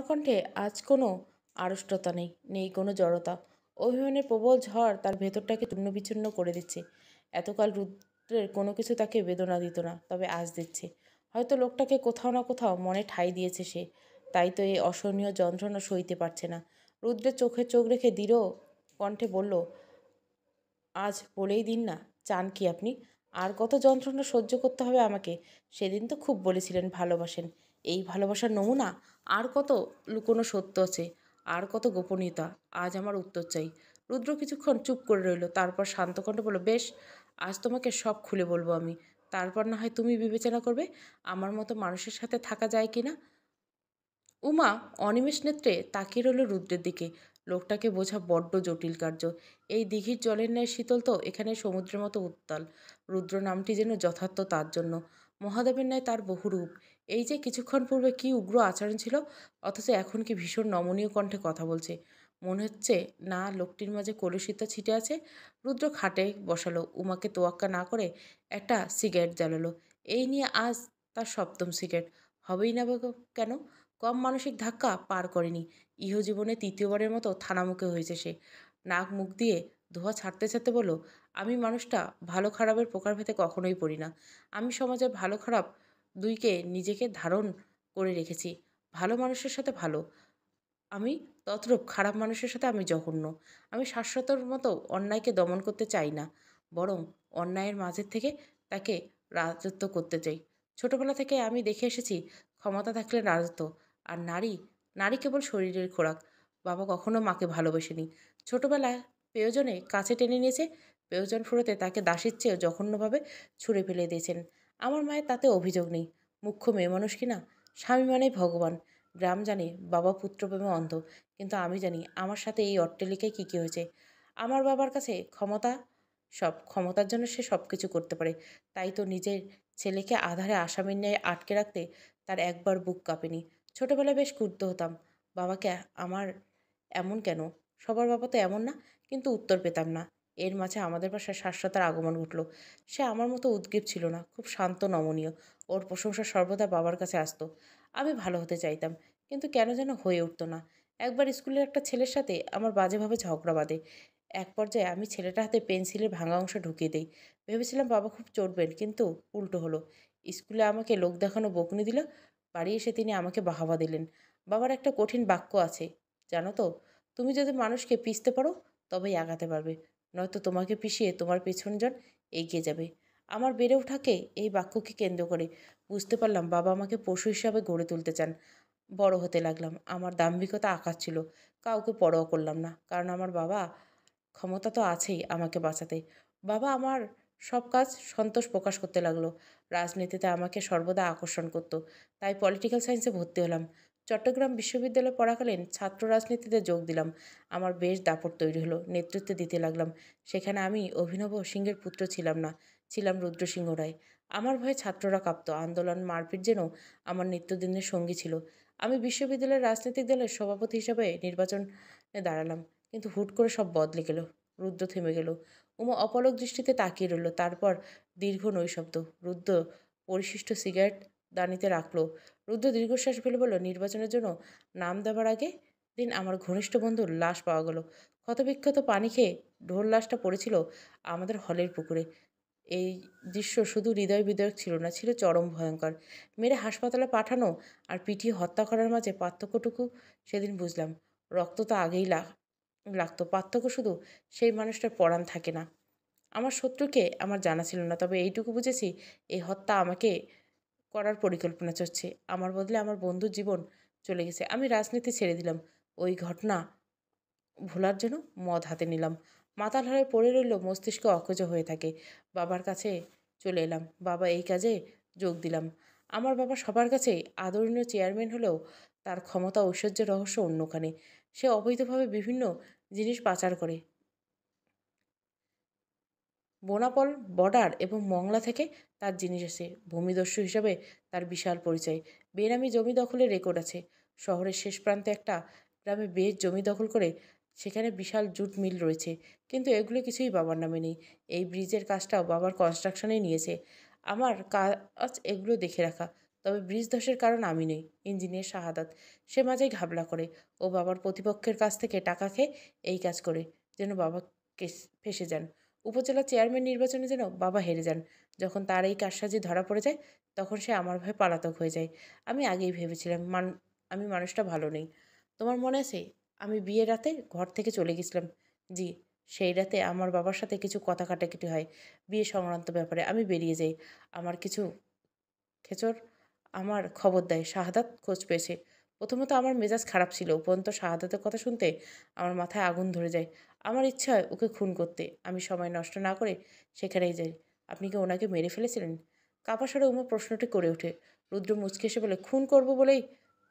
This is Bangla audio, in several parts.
কণ্ঠে আজ কোনো আড়ষ্টতা নেই, নেই কোনো জড়তা। অভিমানের প্রবল ঝড় তার ভেতরটাকে চূর্ণবিচ্ছিন্ন করে দিচ্ছে। এতকাল রুদ্রের কোনো কিছু তাকে বেদনা দিত না, তবে আজ দিচ্ছে। হয়তো লোকটাকে কোথাও না কোথাও মনে ঠাঁই দিয়েছে সে, তাই তো এই অসহনীয় যন্ত্রণা সইতে পারছে না। রুদ্রের চোখে চোখ রেখে দৃঢ় কণ্ঠে বলল, আজ বলেই দিন না, চান কি আপনি? আর কত যন্ত্রণা সহ্য করতে হবে আমাকে? সেদিন তো খুব বলেছিলেন ভালোবাসেন। এই ভালোবাসার নমুনা? আর কত লুকোনো সত্য আছে, আর কত গোপনীয়তা? আজ আমার উত্তর চাই। রুদ্র কিছুক্ষণ চুপ করে রইল, তারপর শান্ত কণ্ঠে বলল, বেশ, আজ তোমাকে সব খুলে বলবো আমি। তারপর না হয় তুমি বিবেচনা করবে আমার মতো মানুষের সাথে থাকা যায় কি না। উমা অনিমেষ নেত্রে তাকিয়ে রইল রুদ্রের দিকে। লোকটাকে বোঝা বড্ড জটিল কার্য। এই দিঘির জলের ন্যায় শীতল তো এখানে সমুদ্রের মতো উত্তাল। রুদ্র নামটি যেন যথার্থ তার জন্য। মহাদেবের ন্যায় তার বহু রূপ। এই যে কিছুক্ষণ পূর্বে কি উগ্র আচরণ ছিল, অথচ এখন কি ভীষণ নমনীয় কণ্ঠে কথা বলছে। মনে হচ্ছে না লোকটির মাঝে কলুষিতা ছিটে আছে। রুদ্র খাটে বসালো, উমাকে তোয়াক্কা না করে একটা সিগারেট জ্বালালো। এই নিয়ে আজ তার সপ্তম সিগারেট। হবেই না বা কেন? কম মানসিক ধাক্কা পার করেনি। ইহজীবনে তৃতীয়বারের মতো থানামুখে হয়েছে সে। নাক মুখ দিয়ে ধোঁয়া ছাড়তে ছাড়তে বলল, আমি মানুষটা ভালো খারাপের প্রকারভেদে কখনোই পড়ি না। আমি সমাজের ভালো খারাপ দুইকে নিজেকে ধারণ করে রেখেছি। ভালো মানুষের সাথে ভালো আমি, তদ্রূপ খারাপ মানুষের সাথে আমি জঘন্য। আমি শাশ্বতর মতো অন্যায়কে দমন করতে চাই না, বরং অন্যায়ের মাঝের থেকে তাকে রাজত্ব করতে চাই। ছোটবেলা থেকে আমি দেখে এসেছি ক্ষমতা থাকলে রাজত্ব, আর নারী, নারী কেবল শরীরের খোরাক। বাবা কখনো মাকে ভালোবাসেনি। ছোটবেলায় প্রয়োজনে কাছে টেনে নিয়েছে, প্রয়োজন ফুরোতে তাকে দাসীর চেয়েও জঘন্যভাবে ছুঁড়ে ফেলে দিয়েছেন। আমার মায়ের তাতে অভিযোগ নেই। মুখ্য মেয়ে মানুষ কিনা, স্বামী মানেই ভগবান। গ্রাম জানে বাবা পুত্রপ্রেমে অন্ধ, কিন্তু আমি জানি আমার সাথে এই অট্টালিকায় কী কী হয়েছে। আমার বাবার কাছে ক্ষমতা সব, ক্ষমতার জন্য সে সব কিছু করতে পারে। তাই তো নিজের ছেলেকে আধারে আসামির ন্যায় আটকে রাখতে তার একবার বুক কাঁপেনি। ছোটবেলায় বেশ ক্রুদ্ধ হতাম, বাবাকে আমার এমন কেন, সবার বাবা তো এমন না, কিন্তু উত্তর পেতাম না। এর মাঝে আমাদের বাসায় শাশ্বতার আগমন ঘটল। সে আমার মতো উদ্গ্রীব ছিল না, খুব শান্ত নমনীয়। ওর প্রশংসা সর্বদা বাবার কাছে আসতো। আমি ভালো হতে চাইতাম, কিন্তু কেন যেন হয়ে উঠতো না। একবার স্কুলের একটা ছেলের সাথে আমার বাজেভাবে ঝগড়া বাঁধে। এক পর্যায়ে আমি ছেলেটার হাতে পেন্সিলের ভাঙা অংশ ঢুকিয়ে দেই। ভেবেছিলাম বাবা খুব চটবেন, কিন্তু উল্টো হলো। স্কুলে আমাকে লোক দেখানো বকুনি দিল, বাড়ি এসে তিনি আমাকে বাহাবা দিলেন। বাবার একটা কঠিন বাক্য আছে, জানো তো, তুমি যদি মানুষকে পিষতে পারো তবেই আগাতে পারবে, নয়তো তোমাকে পিষিয়ে তোমার পেছনজন এগিয়ে যাবে। আমার বেড়ে ওঠাকে এই বাক্যকে কেন্দ্র করে বুঝতে পারলাম বাবা আমাকে পশু হিসাবে গড়ে তুলতে চান। বড় হতে লাগলাম, আমার দাম্ভিকতা আকাশ ছিল। কাউকে পরোয়া করলাম না, কারণ আমার বাবা ক্ষমতা তো আছেই আমাকে বাঁচাতে। বাবা আমার সব কাজ সন্তোষ প্রকাশ করতে লাগলো। রাজনীতিতে আমাকে সর্বদা আকর্ষণ করত, তাই পলিটিক্যাল সায়েন্সে ভর্তি হলাম। চট্টগ্রাম বিশ্ববিদ্যালয়ে পড়াকালীন ছাত্র রাজনীতিতে যোগ দিলাম। আমার বেশ দাপট তৈরি হলো, নেতৃত্ব দিতে লাগলাম। সেখানে আমি অভিনব সিংহের পুত্র ছিলাম না, ছিলাম রুদ্রসিংহ রায়। আমার ভয়ে ছাত্ররা কাঁপত, আন্দোলন মারপিট যেন আমার নিত্যদিনের সঙ্গী ছিল। আমি বিশ্ববিদ্যালয়ের রাজনৈতিক দলের সভাপতি হিসাবে নির্বাচনে দাঁড়ালাম, কিন্তু হুট করে সব বদলে গেল। রুদ্র থেমে গেল। উমা অপলক দৃষ্টিতে তাকিয়ে রইল, তারপর দীর্ঘ নৈশব্দ। রুদ্র পরিশিষ্ট সিগারেট দানিতে রাখলো। রুদ্র দীর্ঘশ্বাস ফেলে বলল, নির্বাচনের জন্য নাম দেওয়ার আগে দিন আমার ঘনিষ্ঠ বন্ধুর লাশ পাওয়া গেল। ক্ষতবিক্ষত পানি খেয়ে ঢোল লাশটা পড়েছিল আমাদের হলের পুকুরে। এই দৃশ্য শুধু হৃদয় বিদারক ছিল না, ছিল চরম ভয়ঙ্কর। মেরে হাসপাতালে পাঠানো আর পিটিয়ে হত্যা করার মাঝে পার্থক্যটুকু সেদিন বুঝলাম। রক্ত তো আগেই লাগতো, পার্থক্য শুধু সেই মানুষটার পরাণ থাকে না। আমার শত্রুকে আমার জানা ছিল না, তবে এইটুকু বুঝেছি এই হত্যা আমাকে করার পরিকল্পনা চলছে। আমার বদলে আমার বন্ধুর জীবন চলে গেছে। আমি রাজনীতি ছেড়ে দিলাম, ওই ঘটনা ভোলার জন্য মদ হাতে নিলাম। মাতাল হয়ে পড়ে রইল, মস্তিষ্ক অকেজো হয়ে থাকে। বাবার কাছে চলে এলাম, বাবা এই কাজে যোগ দিলাম। আমার বাবা সবার কাছেই আদরণীয় চেয়ারম্যান হলেও তার ক্ষমতা ঐশ্বর্যের রহস্য অন্যখানে। সে অবৈধভাবে বিভিন্ন জিনিস পাচার করে, বোনাপল, বর্ডার এবং মংলা থেকে তার জিনিস আসে। ভূমিদস্যু হিসাবে তার বিশাল পরিচয়। বেনামি জমি দখলের রেকর্ড আছে। শহরের শেষ প্রান্তে একটা গ্রামে বেশ জমি দখল করে সেখানে বিশাল জুট মিল রয়েছে, কিন্তু এগুলো কিছুই বাবার নামে নেই। এই ব্রিজের কাজটাও বাবার কনস্ট্রাকশনেই নিয়েছে। আমার কাজ এগুলো দেখে রাখা। তবে ব্রিজ ধসের কারণ আমি নই, ইঞ্জিনিয়ার শাহাদাত। সে মাঝেই ঘাবলা করে। ও বাবার প্রতিপক্ষের কাছ থেকে টাকা খেয়ে এই কাজ করে, যেন বাবা ফেঁসে যান। উপজেলা চেয়ারম্যান নির্বাচনে যেন বাবা হেরে যান। যখন তার এই কারসাজি ধরা পড়ে যায়, তখন সে আমার ভয়ে পলাতক হয়ে যায়। আমি আগেই ভেবেছিলাম আমি মানুষটা ভালো নেই। তোমার মনে আছে আমি বিয়ের রাতে ঘর থেকে চলে গেছিলাম? জি। সেই রাতে আমার বাবার সাথে কিছু কথা কাটাকাটি হয় বিয়ে সংক্রান্ত ব্যাপারে। আমি বেরিয়ে যাই। আমার কিছু খেচর আমার খবর দেয় শাহাদাত খোঁজ পেয়েছে। প্রথমত আমার মেজাজ খারাপ ছিল, উপরন্তু শাহাদাতের কথা শুনতে আমার মাথায় আগুন ধরে যায়। আমার ইচ্ছা হয় ওকে খুন করতে। আমি সময় নষ্ট না করে সেখানেই যাই। আপনি কি ওনাকে মেরে ফেলেছিলেন? কাপা স্বরে উমা প্রশ্নটি করে ওঠে। রুদ্র মুচকে এসে বলে, খুন করব বলেই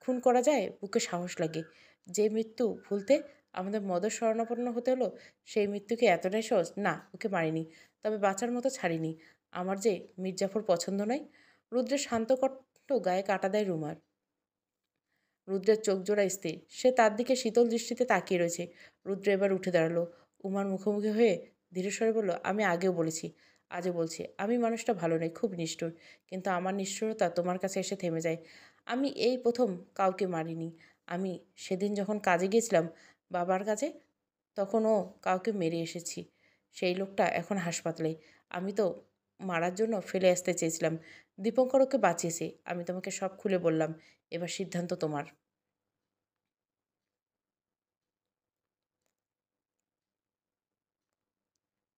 খুন করা যায়? বুকে সাহস লাগে। যে মৃত্যু ভুলতে আমাদের মদের শরণাপন্ন হতে হলো, সেই মৃত্যুকে এতটাই সহজ? না, ওকে মারিনি, তবে বাঁচার মতো ছাড়িনি। আমার যে মির্জাফর পছন্দ নয়। রুদ্রের শান্ত কণ্ঠ গায়ে কাটা দেয় রুমার। রুদ্রের চোখ জোড়া স্থির। সে তার দিকে শীতল দৃষ্টিতে তাকিয়ে রয়েছে। রুদ্র এবার উঠে দাঁড়ালো। উমার মুখোমুখি হয়ে ধীরস্বরে বলল, আমি আগেও বলেছি, আজও বলছি, আমি মানুষটা ভালো নই, খুব নিষ্ঠুর। কিন্তু আমার নিষ্ঠুরতা তোমার কাছে এসে থেমে যায়। আমি এই প্রথম কাউকে মারিনি। আমি সেদিন যখন কাজে গিয়েছিলাম বাবার কাছে, তখন ও কাউকে মেরে এসেছি। সেই লোকটা এখন হাসপাতালে। আমি তো মারার জন্য ফেলে আসতে চেয়েছিলাম। দীপঙ্কর ওকে বাঁচিয়েছে। আমি তোমাকে সব খুলে বললাম। এবার সিদ্ধান্ত তোমার।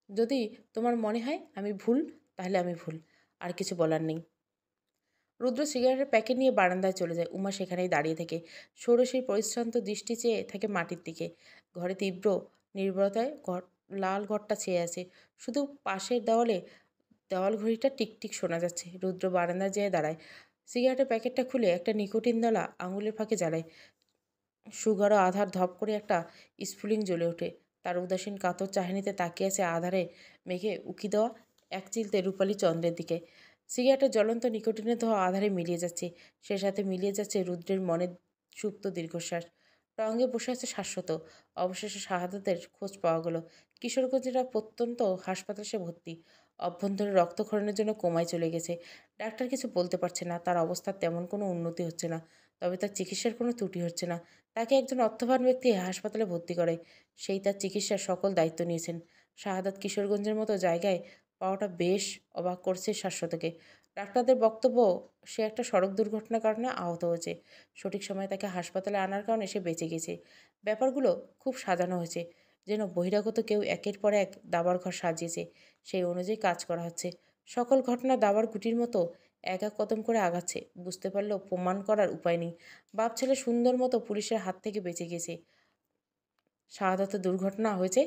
যদি তোমার মনে হয় আমি ভুল, তাহলে আমি ভুল। আর কিছু বলার নেই। রুদ্র সিগারেটের প্যাকেট নিয়ে বারান্দায় চলে যায়। উমা সেখানেই দাঁড়িয়ে থেকে ষোড়শীর পরিশ্রান্ত দৃষ্টি চেয়ে থাকে মাটির দিকে। ঘরে তীব্র নির্ভরতায় লাল ঘরটা ছেয়ে আছে। শুধু পাশের দেওয়াল ঘড়িটা টিকটিক শোনা যাচ্ছে। রুদ্র বারান্দায় যেয়ে দাঁড়ায়। সিগারেটের প্যাকেটটা খুলে একটা নিকোটিন দলা আঙুলের ফাঁকে জ্বালায়। সুগারও আধার ধপ করে একটা স্ফুলিং জ্বলে ওঠে। তার উদাসীন কাতর চাহনিতে তাকিয়ে আছে আধারে মেঘে উকি দেওয়া এক চিলতে রূপালী চন্দ্রের দিকে। সিগারেটের জ্বলন্ত নিকোটিনের ধোঁয়া আধারে মিলিয়ে যাচ্ছে। সে সাথে মিলিয়ে যাচ্ছে রুদ্রের মনের সুপ্ত দীর্ঘশ্বাস। টঙ্গে বসে আছে শাশ্বত। অবশেষে শাহাদাতের খোঁজ পাওয়া গেল। কিশোরগঞ্জের এক প্রত্যন্ত হাসপাতালে সে ভর্তি। অভ্যন্তরে রক্তক্ষরণের জন্য কোমায় চলে গেছে। ডাক্তার কিছু বলতে পারছে না। তার অবস্থার তেমন কোনো উন্নতি হচ্ছে না, তবে তার চিকিৎসার কোনো ত্রুটি হচ্ছে না। তাকে একজন অর্থবান ব্যক্তি হাসপাতালে ভর্তি করে। সেই তার চিকিৎসার সকল দায়িত্ব নিয়েছেন। শাহাদাত কিশোরগঞ্জের মতো জায়গায় পাওয়াটা বেশ অবাক করছে শাশ্বতকে। ডাক্তারদের বক্তব্য, সে একটা সড়ক দুর্ঘটনার কারণে আহত হয়েছে। সঠিক সময়ে তাকে হাসপাতালে আনার কারণে সে বেঁচে গেছে। ব্যাপারগুলো খুব সাজানো হয়েছে, যেন বহিরাগত কেউ একের পর এক দাবার ঘর সাজিয়েছে। সেই অনুযায়ী কাজ করা হচ্ছে। সকল ঘটনা দাবার গুটির মতো এক এক কদম করে আগাচ্ছে। বুঝতে পারলেও প্রমাণ করার উপায় নেই। বাপ ছেলে সুন্দর মতো পুলিশের হাত থেকে বেঁচে গেছে। শাহাদাতের দুর্ঘটনা হয়েছে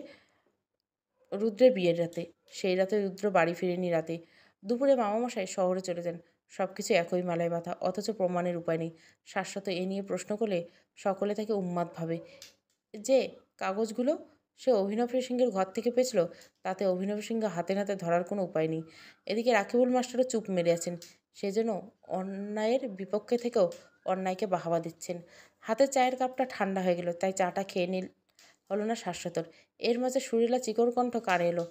রুদ্রের বিয়ের রাতে। সেই রাতে রুদ্র বাড়ি ফিরেনি রাতে। দুপুরে মামামশাই শহরে চলে যান। সব কিছু একই মালায় বাঁধা, অথচ প্রমাণের উপায় নেই। শাশ্বত এ নিয়ে প্রশ্ন করলে সকলে তাকে উন্মাদ ভাবে। যে কাগজগুলো সে অভিনব সিংহের ঘর থেকে পেয়েছিল, তাতে অভিনব সিংহ হাতে নাতে ধরার কোনো উপায় নেই। এদিকে রাকিবুল মাস্টারও চুপ মেরে আছেন। সেজন্য অন্যায়ের বিপক্ষে থেকেও অন্যায়কে বাহাবা দিচ্ছেন। হাতে চায়ের কাপটা ঠান্ডা হয়ে গেল, তাই চাটা খেয়ে হলো না শাশ্বতর। এর মাঝে সুরেলা চিকর কণ্ঠ কানে এলো।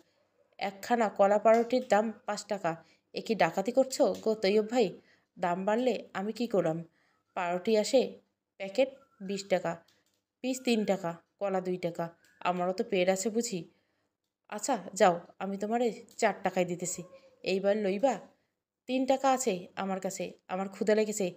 একখানা কলা পাউরুটির দাম 5 টাকা। এ কি ডাকাতি করছো গো তৈয়ব ভাই? দাম বাড়লে আমি কি করলাম? পাউরুটি আসে প্যাকেট 20 টাকা, পিস 3 টাকা, কলা 2 টাকা। আমারও তো পেট আছে বুঝি। আচ্ছা যাও, আমি তোমারে 4 টাকায় দিতেছি। এইবার লইবা? 3 টাকা আছে আমার কাছে। আমার ক্ষুধা লেগেছে,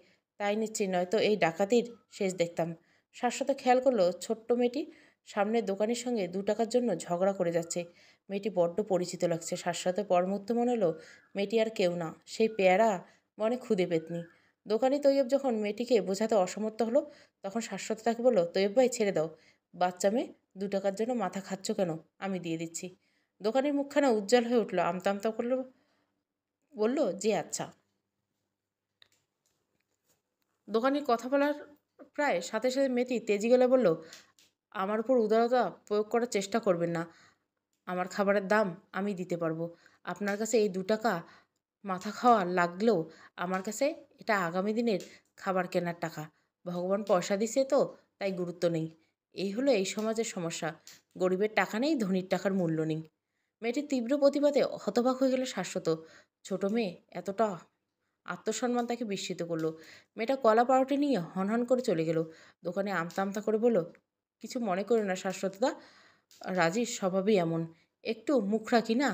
তাই নিচ্ছি, নয়তো এই ডাকাতির শেষ দেখতাম। শাশ্বত খেয়াল করলো ছোট্ট মেয়েটি সামনের দোকানের সঙ্গে 2 টাকার জন্য ঝগড়া করে যাচ্ছে। মেয়েটি বড্ড পরিচিত লাগছে। শাশ্বতের পর মুহূর্তে মনে হলো মেয়েটি আর কেউ না, সেই পেয়ারা মনে ক্ষুদে পেতনি। দোকানি তৈয়ব যখন মেয়েটিকে বোঝাতে অসমর্থ হলো, তখন শাশ্বত তাকে বলল, তৈয়ব ভাই ছেড়ে দাও। বাচ্চা মেয়ে, 2 টাকার জন্য মাথা খাচ্ছ কেন? আমি দিয়ে দিচ্ছি। দোকানের মুখখানা উজ্জ্বল হয়ে উঠল। আমতা আমতা করলো, বলল, যে আচ্ছা। দোকানির কথা বলার প্রায় সাথে সাথে মেয়েটি তেজি গলায় বলল, আমার উপর উদারতা প্রয়োগ করার চেষ্টা করবেন না। আমার খাবারের দাম আমি দিতে পারবো। আপনার কাছে এই 2 টাকা মাথা খাওয়া লাগলেও আমার কাছে এটা আগামী দিনের খাবার কেনার টাকা। ভগবান পয়সা দিছে তো, তাই গুরুত্ব নেই। এই হলো এই সমাজের সমস্যা। গরিবের টাকা নেই, ধনীর টাকার মূল্য নেই। মেয়েটির তীব্র প্রতিবাদে হতবাক হয়ে গেল শাশ্বত। ছোট মেয়ে এতটা আত্মসম্মান তাকে বিস্মিত করলো। মেয়েটা কলা পাউরুটি নিয়ে হনহন করে চলে গেল। দোকানে আমতা আমতা করে বলল, কিছু মনে করো না শাশ্বতদা, রাজির স্বভাবই এমন, একটু মুখ রাখি না।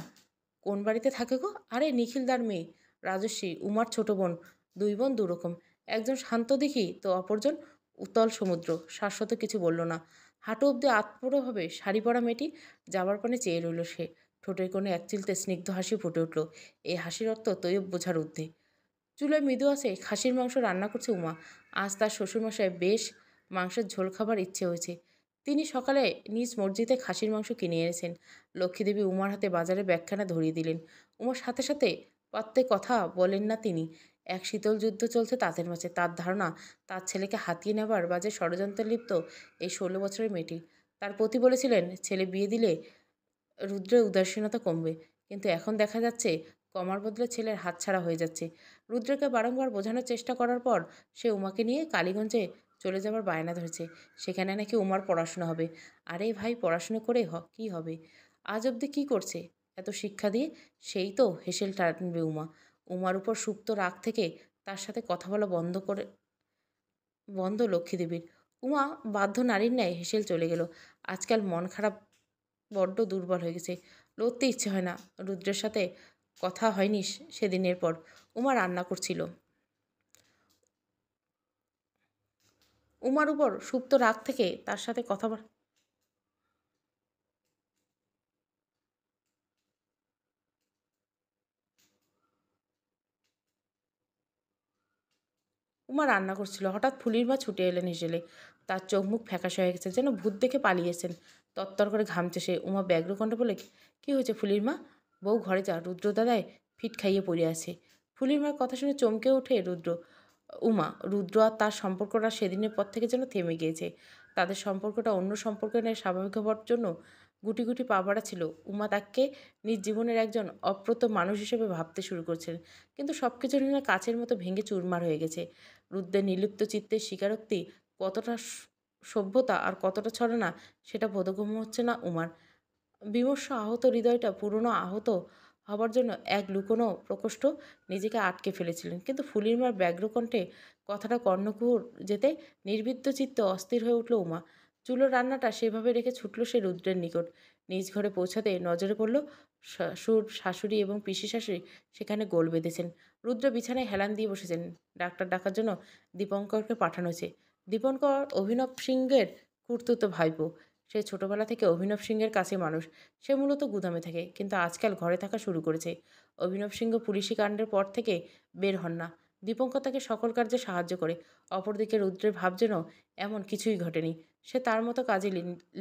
কোন বাড়িতে থাকে গো? আরে নিখিলদার মেয়ে, রাজস্বী, উমার ছোট বোন। দুই বোন দুরকম, একজন শান্ত দেখি তো অপরজন উতল সমুদ্র। শাশ্বত কিছু বলল না। হাঁটু অব্দি আতপুরোভাবে শাড়ি পরা মেয়েটি যাবার পানে চেয়ে রইল সে। ঠোঁটের কোণে এক চিলতে স্নিগ্ধ হাসি ফুটে উঠল। এই হাসির অর্থ তৈয়ব বোঝার ঊর্ধ্বে। চুলায় মৃদু আছে খাসির মাংস রান্না করছে উমা। আজ তার শ্বশুরমশাই বেশ মাংসের ঝোল খাবার ইচ্ছে হয়েছে। তিনি সকালে নিজ মসজিদে খাসির মাংস কিনে এনেছেন। লক্ষ্মীদেবী উমার হাতে বাজারে ব্যাগখানা ধরিয়ে দিলেন। উমার সাথে সাথে পাত্তে কথা বলেন না তিনি। এক শীতল যুদ্ধ চলছে তাদের মাঝে। তার ধারণা তার ছেলেকে হাতিয়ে নেবার বাজে ষড়যন্ত্রে লিপ্ত এই ১৬ বছরের মেয়েটি। তার পতি বলেছিলেন ছেলে বিয়ে দিলে রুদ্রের উদাসীনতা কমবে, কিন্তু এখন দেখা যাচ্ছে কমার বদলে ছেলের হাতছাড়া হয়ে যাচ্ছে। রুদ্রকে বারংবার বোঝানোর চেষ্টা করার পর সে উমাকে নিয়ে কালীগঞ্জে চলে যাবার বায়না ধরেছে। সেখানে নাকি উমার পড়াশোনা হবে। আরে ভাই, পড়াশুনো করে কি হবে? আজ অবধি কী করছে? এত শিক্ষা দিয়ে সেই তো হেসেল টানবে উমা। উমার উপর সুপ্ত রাগ থেকে তার সাথে কথা বলা বন্ধ লক্ষ্মীদেবীর। উমা বাধ্য নারীর ন্যায় হেসেল চলে গেল। আজকাল মন খারাপ বড্ড দুর্বল হয়ে গেছে। লড়তে ইচ্ছে হয় না। রুদ্রের সাথে কথা হয়নি সেদিনের পর। উমা রান্না করছিল। উমার উপর সুপ্ত রাগ থেকে তার সাথে কথা উমা রান্না করছিল। হঠাৎ ফুলির মা ছুটে এলেন হেসেলে। তার চোখ মুখ ফ্যাকাশে হয়ে গেছে, যেন ভূত দেখে পালিয়েছেন। তত্তর করে ঘামছে সে। উমা ব্যগ্রকণ্ঠে বলে, কী হয়েছে ফুলির মা? বউ ঘরে যা, রুদ্রদাদায় ফিট খাইয়ে পড়ে আছে। ফুলির মার কথা শুনে চমকে ওঠে উমা। রুদ্র আর তার সম্পর্কটা সেদিনের পর থেকে যেন থেমে গিয়েছে। তাদের সম্পর্কটা অন্য সম্পর্কের ন্যায় স্বাভাবিক হবার জন্য গুটি গুটি পা বাড়াচ্ছিল। উমা তাকে নিজ জীবনের একজন অপ্রত মানুষ হিসেবে ভাবতে শুরু করছেন, কিন্তু সব কিছু যেন কাচের মতো ভেঙে চুরমার হয়ে গেছে। রুদ্রের নির্লিপ্ত চিত্তের স্বীকারোক্তি কতটা সভ্যতা আর কতটা ছলনা সেটা বোধগম্য হচ্ছে না উমার। বিমর্ষ আহত হৃদয়টা পুরনো আহত হবার জন্য এক লুকোনো প্রকোষ্ঠ নিজেকে আটকে ফেলেছিলেন। কিন্তু ফুলির মার ব্যগ্রকণ্ঠে কথাটা কর্ণকুহর যেতে নির্বিদ্য চিত্তে অস্থির হয়ে উঠল উমা। চুলোর রান্নাটা সেভাবে রেখে ছুটল সে রুদ্রের নিকট। নিজ ঘরে পৌঁছাতে নজরে পড়ল শ্বশুর, শাশুড়ি এবং পিসি শাশুড়ি সেখানে গোল বেঁধেছেন। রুদ্র বিছানায় হেলান দিয়ে বসেছেন। ডাক্তার ডাকার জন্য দীপঙ্করকে পাঠানো হয়েছে। দীপঙ্কর অভিনব সিংহের খুড়তুতো ভাইপো। সে ছোটবেলা থেকে অভিনব সিংহের কাছে মানুষ। সে মূলত গুদামে থাকে, কিন্তু আজকাল ঘরে থাকা শুরু করেছে। অভিনব সিংহ পুলিশি কাণ্ডের পর থেকে বের হন না। দীপঙ্কর তাকে সকল কার্যে সাহায্য করে। অপরদিকে রুদ্রের ভাব যেন এমন কিছুই ঘটেনি। সে তার মতো কাজে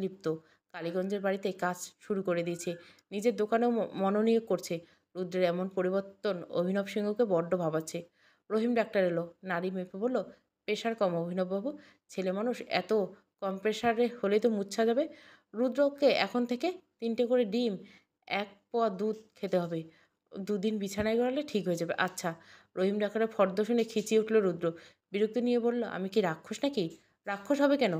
লিপ্ত। কালীগঞ্জের বাড়িতে কাজ শুরু করে দিয়েছে। নিজের দোকানেও মনোনিয়োগ করছে। রুদ্রের এমন পরিবর্তন অভিনব সিংহকে বড্ড ভাবাচ্ছে। রহিম ডাক্তার এলো। নারী মেপে বলল, প্রেশার কম অভিনববাবু। ছেলে মানুষ এত কম প্রেশারে হলেই তো মূর্ছা যাবে। রুদ্রকে এখন থেকে ৩টে করে ডিম, ১ পোয়া দুধ খেতে হবে। ২ দিন বিছানায় গড়ালে ঠিক হয়ে যাবে। আচ্ছা। রহিম ডাক্তারের ফর্দ শুনে খিচিয়ে উঠল রুদ্র। বিরক্তি নিয়ে বলল, আমি কি রাক্ষস নাকি? রাক্ষস হবে কেন?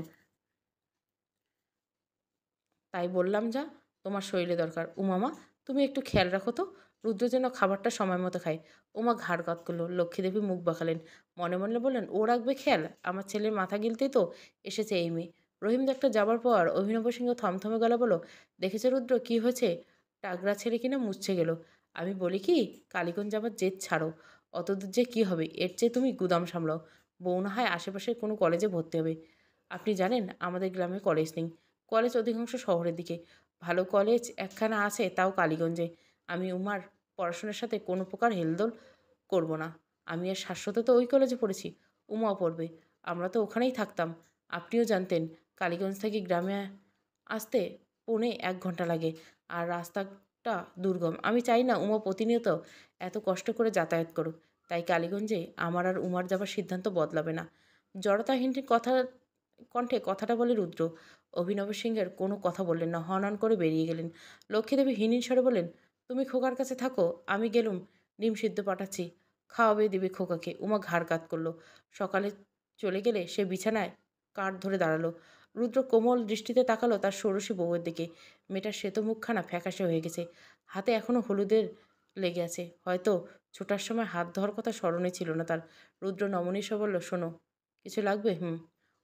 তাই বললাম যা, তোমার শরীরে দরকার। উমামা, তুমি একটু খেয়াল রাখো তো, রুদ্র যেন খাবারটা সময় মতো খায়। উমা ঘাড় কাত করল। লক্ষ্মীদেবী মুখ বাঁকালেন। মনে মনে বললেন, ও রাখবে খেয়াল? আমার ছেলের মাথা গিলতেই তো এসেছে এই মেয়ে। রহিম ডাক্তার যাবার পর অভিনব সিংহ থমথমে গলা বলল, দেখেছো রুদ্র কী হয়েছে? টাগরা ছেড়ে কিনা মুচ্ছে গেল। আমি বলি কি, কালীগঞ্জ যাবার জেদ ছাড়ো। অতদূর যে কী হবে, এর চেয়ে তুমি গুদাম সামলাও। বউ না হয় আশেপাশের কোনো কলেজে ভর্তি হবে। আপনি জানেন আমাদের গ্রামে কলেজ নেই। কলেজ অধিকাংশ শহরের দিকে। ভালো কলেজ একখানা আছে, তাও কালীগঞ্জে। আমি উমার পড়াশোনার সাথে কোনো প্রকার হেলদোল করব না। আমি আর শাশ্বত তো ওই কলেজে পড়েছি, উমাও পড়বে। আমরা তো ওখানেই থাকতাম। আপনিও জানতেন কালীগঞ্জ থেকে গ্রামে আসতে ১.৫ ঘন্টা লাগে, আর রাস্তাটা দুর্গম। আমি চাই না উমা প্রতিনিয়ত এত কষ্ট করে যাতায়াত করুক। তাই কালীগঞ্জে আমার আর উমার যাবার সিদ্ধান্ত বদলাবে না। জড়তাহীন কণ্ঠে কথাটা বলে রুদ্র। অভিনব সিংহের কোনো কথা বললেন না, হন হন করে বেরিয়ে গেলেন। লক্ষ্মীদেবী হীন স্বরে বললেন, তুমি খোকার কাছে থাকো, আমি গেলুম ডিম সিদ্ধ পাঠাচ্ছি, খাওয়াবে দিবে খোকাকে। উমা ঘাড় কাত করল। সকালে চলে গেলে সে বিছানায় কাঠ ধরে দাঁড়ালো। রুদ্র কোমল দৃষ্টিতে তাকালো তার ষোড়শী বউয়ের দিকে। মেয়েটার শ্বেত মুখখানা ফ্যাকাশে হয়ে গেছে। হাতে এখনো হলুদের লেগে আছে। হয়তো ছোটার সময় হাত ধোয়ার কথা স্মরণে ছিল না তার। রুদ্র নমনীয় বলল, শোনো, কিছু লাগবে? হুম।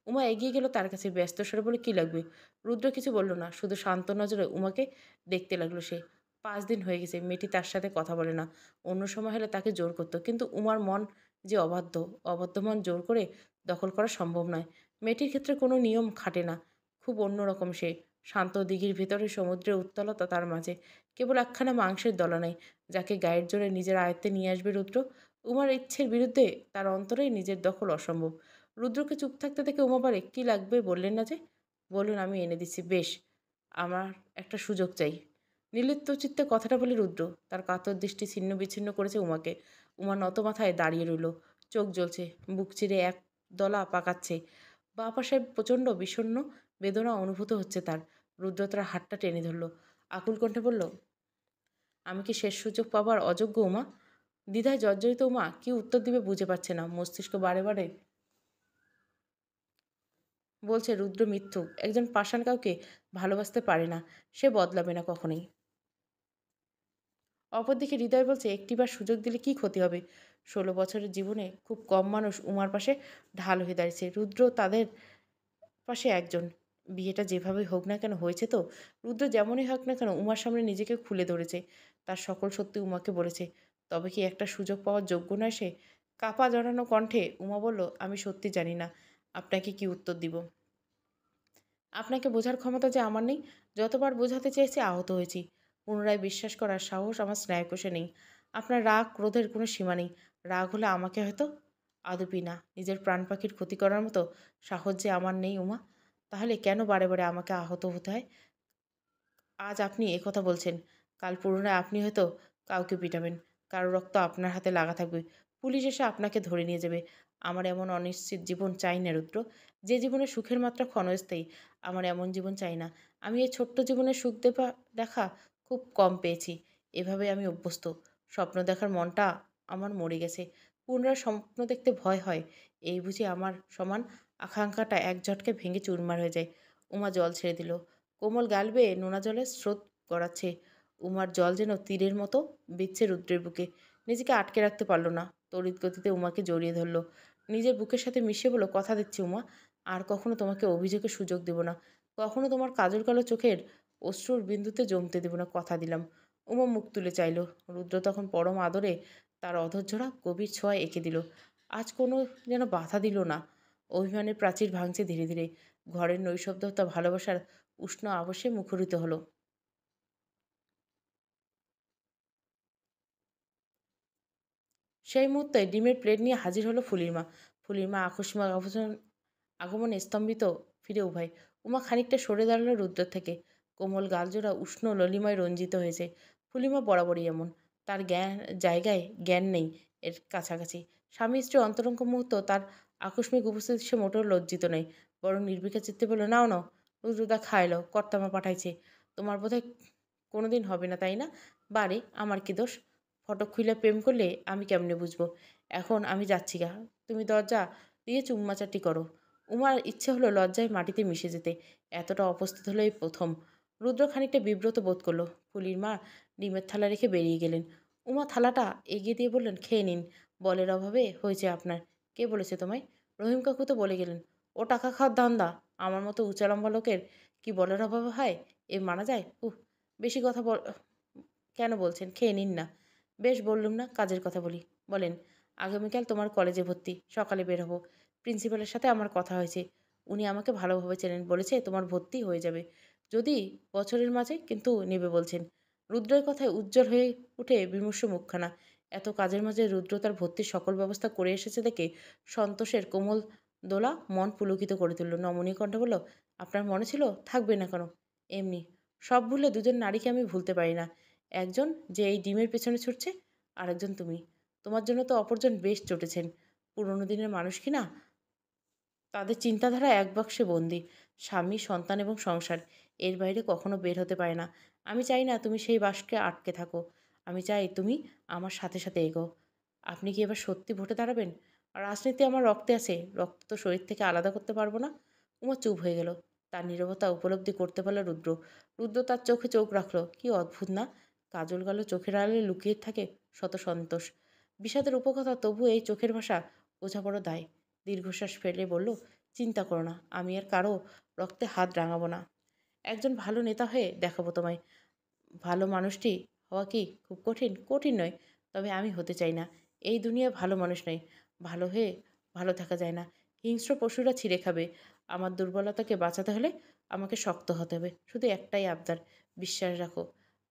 উমা এগিয়ে গেল তার কাছে, ব্যস্ত স্বরে বলে, কি লাগবে? রুদ্র কিছু বলল না, শুধু শান্ত নজরে উমাকে দেখতে লাগলো সে। 5 দিন হয়ে গেছে মেয়েটি তার সাথে কথা বলে না। অন্য সময় হলে তাকে জোর করতো, কিন্তু উমার মন যে অবাধ্য, অবাধ্য মন জোর করে দখল করা সম্ভব নয়। মেয়েটির ক্ষেত্রে কোনো নিয়ম খাটে না, খুব অন্যরকম সে। শান্ত দিঘির ভিতরে সমুদ্রের উত্তালতা তার মাঝে, কেবল একখানা মাংসের দলানাই, যাকে গায়ের জোরে নিজের আয়ত্তে নিয়ে আসবে রুদ্র। উমার ইচ্ছের বিরুদ্ধে তার অন্তরে নিজের দখল অসম্ভব। রুদ্রকে চুপ থাকতে দেখে উমা বলে, কি লাগবে বললেন না যে? বলুন, আমি এনে দিচ্ছি। বেশ, আমার একটা সুযোগ চাই। নির্লিপ্ত চিত্তে কথাটা বলে রুদ্র তার কাতর দৃষ্টি ছিন্ন বিচ্ছিন্ন করেছে উমাকে। উমা নত মাথায় দাঁড়িয়ে রইল, চোখ জ্বলছে, বুক চিরে এক দলা পাকাচ্ছে। বাঁ পাশে প্রচণ্ড বিষণ্ণ বেদনা অনুভূত হচ্ছে তার। রুদ্র তার হাতটা টেনে ধরল, আকুল কণ্ঠে বলল, আমি কি শেষ সুযোগ পাবার অযোগ্য উমা? দ্বিধায় জর্জরিত উমা কি উত্তর দিবে বুঝে পাচ্ছে না। মস্তিষ্ক বারে বারে বলছে রুদ্র মিথ্যুক, একজন পাষাণ কাউকে ভালোবাসতে পারে না, সে বদলাবে না কখনোই। অপরদিকে হৃদয় বলছে, একটিবার সুযোগ দিলে কি ক্ষতি হবে? 16 বছরের জীবনে খুব কম মানুষ উমার পাশে ঢাল হয়ে দাঁড়িয়েছে। রুদ্র তাদের পাশে একজন। বিয়েটা যেভাবেই হোক না কেন হয়েছে তো। রুদ্র যেমনই হোক না কেন উমার সামনে নিজেকে খুলে ধরেছে, তার সকল সত্যি উমাকে বলেছে। তবে কি একটা সুযোগ পাওয়ার যোগ্য নয় সে? কাপা জড়ানো কণ্ঠে উমা বলল, আমি সত্যি জানি না আপনাকে কি উত্তর দিব। আপনাকে বোঝার ক্ষমতা যে আমার নেই। যতবার বোঝাতে চেয়েছি আহত হয়েছি। পুনরায় বিশ্বাস করার সাহস আমার স্নায়ুকোষে নেই। আপনার রাগ ক্রোধের কোনো সীমা নেই। রাগ হলে আমাকে হয়তো, আদপি না, নিজের প্রাণ পাখির ক্ষতি করার মতো সাহস যে আমার নেই উমা। তাহলে কেন বারে বারে আমাকে আহত হতে হয়? আজ আপনি কথা বলছেন, কাল পুনরায় আপনি হয়তো কাউকে পিটাবেন। কারো রক্ত আপনার হাতে লাগা থাকবে। পুলিশ এসে আপনাকে ধরে নিয়ে যাবে। আমার এমন অনিশ্চিত জীবন চাই না রুদ্র। যে জীবনে সুখের মাত্রা ক্ষণস্থায়ী, আমার এমন জীবন চাই না। আমি এই ছোট্ট জীবনে সুখ দেখা খুব কম পেয়েছি। এভাবে আমি অভ্যস্ত। স্বপ্ন দেখার মনটা আমার মরে গেছে। পুনরায় স্বপ্ন দেখতে ভয় হয়। এই বুঝি আমার সমান আকাঙ্ক্ষাটা এক ঝটকে ভেঙে চুরমার হয়ে যায়। উমা জল ছেড়ে দিল। কোমল গাল বেয়ে নোনা জলের স্রোত গড়াচ্ছে। উমার জল যেন তীরের মতো বিচ্ছে রুদ্রের বুকে। নিজেকে আটকে রাখতে পারল না। তড়িৎ গতিতে উমাকে জড়িয়ে ধরল। নিজের বুকের সাথে মিশিয়ে বলল, কথা দিচ্ছি উমা, আর কখনো তোমাকে অভিযোগের সুযোগ দেব না। কখনো তোমার কাজল কালো চোখের অশ্রুর বিন্দুতে জমতে দেব না, কথা দিলাম। উমা মুখ তুলে চাইল। রুদ্র তখন পরম আদরে তার অধৈর্যরা গভীর ছোঁয়ায় এঁকে দিল। আজ কোনো যেন বাধা দিল না। অভিমানের প্রাচীর ভাঙছে ধীরে ধীরে। ঘরের নৈশব্দতা ভালোবাসার উষ্ণ আবশে মুখরিত হলো। সেই মুহূর্তে ডিমের প্লেট নিয়ে হাজির হলো ফুলির মা। ফুলির মা আকস্মিক আগমনে স্তম্ভিত ফিরে উভয়। উমা খানিকটা সরে দাঁড়ালো রুদ্রের থেকে। কোমল গালজোড়া উষ্ণ ললিমায় রঞ্জিত হয়েছে। ফুলিমা বরাবরই এমন। তার জায়গায় জ্ঞান নেই এর কাছাকাছি। স্বামী স্ত্রী অন্তরঙ্গ মুহূর্ত তার আকস্মিক উপস্থিতি সে মোটেও লজ্জিত নয়, বরং নির্বিকার চিত্তে বলল, নাও নাও, রুদ্রদা খাইল, কর্তামা পাঠাইছে। তোমার বোধহয় কোনোদিন হবে না, তাই না? বারে, আমার কি দোষ? ফটক খুইলা প্রেম করলে আমি কেমনে বুঝবো? এখন আমি যাচ্ছি গা, তুমি দরজা দিয়ে চুম্মাচাটি করো। উমার ইচ্ছে হলো লজ্জায় মাটিতে মিশে যেতে। এতটা অপ্রস্তুত হলো এই প্রথম। রুদ্র খানিকটা বিব্রত বোধ করলো। ফুলির মা ডিমের থালা রেখে বেরিয়ে গেলেন। উমা থালাটা এগিয়ে দিয়ে বললেন, খেয়ে নিন, বলের অভাবে হয়েছে আপনার। কে বলেছে তোমায়? রহিম কাকু তো বলে গেলেন। ও টাকা খাওয়ার ধান্দা। আমার মতো উঁচালম্বা লোকের কি বলের অভাবে হয়? এ মানা যায়? বেশি কথা কেন বলছেন? খেয়ে নিন না। বেশ, বললুম না, কাজের কথা বলি। বলেন। আগামীকাল তোমার কলেজে ভর্তি, সকালে বের হবো। প্রিন্সিপালের সাথে আমার কথা হয়েছে। উনি আমাকে ভালোভাবে চেনেন, বলেছে তোমার ভর্তি হয়ে যাবে যদি বছরের মাঝে, কিন্তু নেবে বলছেন। রুদ্রের কথায় উজ্জ্বল হয়ে উঠে বিমর্ষ মুখখানা। এত কাজের মাঝে রুদ্র তার ভর্তির সকল ব্যবস্থা করে এসেছে দেখে সন্তোষের কোমল দোলা মন পুলকিত করে তুলল। নমনীয় কণ্ঠে বলল, আপনার মনে ছিল, থাকবে না কেন? এমনি। সব ভুলে দুজন নারীকে আমি ভুলতে পারি না। একজন যে এই ডিমের পেছনে ছুটছে, আরেকজন তুমি। তোমার জন্য তো অপরজন বেশ চটেছেন। পুরনো দিনের মানুষ কি না? তাদের চিন্তাধারা এক বাক্সে বন্দি। স্বামী, সন্তান এবং সংসার। এর বাইরে কখনো বের হতে পারে না। আমি চাই না তুমি সেই বাক্সে আটকে থাকো। আমি চাই তুমি আমার সাথে সাথে এগো। আপনি কি এবার সত্যি ভোটে দাঁড়াবেন? রাজনীতি আমার রক্তে আছে। রক্ত তো শরীর থেকে আলাদা করতে পারবো না। উমা চুপ হয়ে গেল। তার নীরবতা উপলব্ধি করতে পারল রুদ্র। রুদ্র তার চোখে চোখ রাখল। কি অদ্ভুত না? কাজল গালো চোখের আড়ালে লুকিয়ে থাকে শত সন্তোষ। বিষাদের উপকথা, তবু এই চোখের ভাষা বোঝা বড় দায়। দীর্ঘশ্বাস ফেলে বলল, চিন্তা করো না, আমি আর কারো রক্তে হাত রাঙাবো না। একজন ভালো নেতা হয়ে দেখাবো তোমায়। ভালো মানুষটি হওয়া কি খুব কঠিন? কঠিন নয়, তবে আমি হতে চাই না। এই দুনিয়ায় ভালো মানুষ নয়, ভালো হয়ে ভালো থাকা যায় না। হিংস্র পশুরা ছিঁড়ে খাবে। আমার দুর্বলতাকে বাঁচাতে হলে আমাকে শক্ত হতে হবে। শুধু একটাই আবদার, বিশ্বাস রাখো।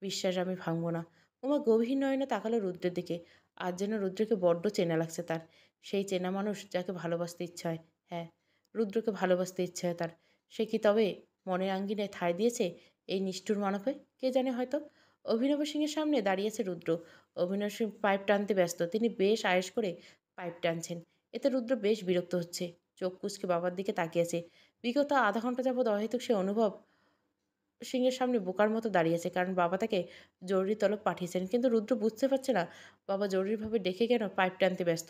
বিশ্বাস আমি ভাঙবো না। উমা গভীর নয়নে তাকালো রুদ্রের দিকে। আজ যেন রুদ্রকে বড্ড চেনা লাগছে তার। সেই চেনা মানুষ যাকে ভালোবাসতে ইচ্ছা হয়। হ্যাঁ, রুদ্রকে ভালোবাসতে ইচ্ছে হয় তার। সে কি তবে মনের আঙ্গিনায় ঠাঁই দিয়েছে এই নিষ্ঠুর মানবে? কে জানে, হয়তো। অভিনব সিংয়ের সামনে দাঁড়িয়েছে রুদ্র। অভিনব সিং পাইপ টানতে ব্যস্ত। তিনি বেশ আয়েশ করে পাইপ টানছেন। এতে রুদ্র বেশ বিরক্ত হচ্ছে। চোখ কুঁচকে বাবার দিকে তাকিয়েছে। বিগত আধা ঘন্টা যাবৎ অহেতুক সে অনুভব সিংহের সামনে বোকার মতো দাঁড়িয়েছে, কারণ বাবা তাকে জরুরি তলব পাঠিয়েছেন। কিন্তু রুদ্র বুঝতে পারছে না বাবা জরুরিভাবে ডেকে কেন পাইপ টানতে ব্যস্ত।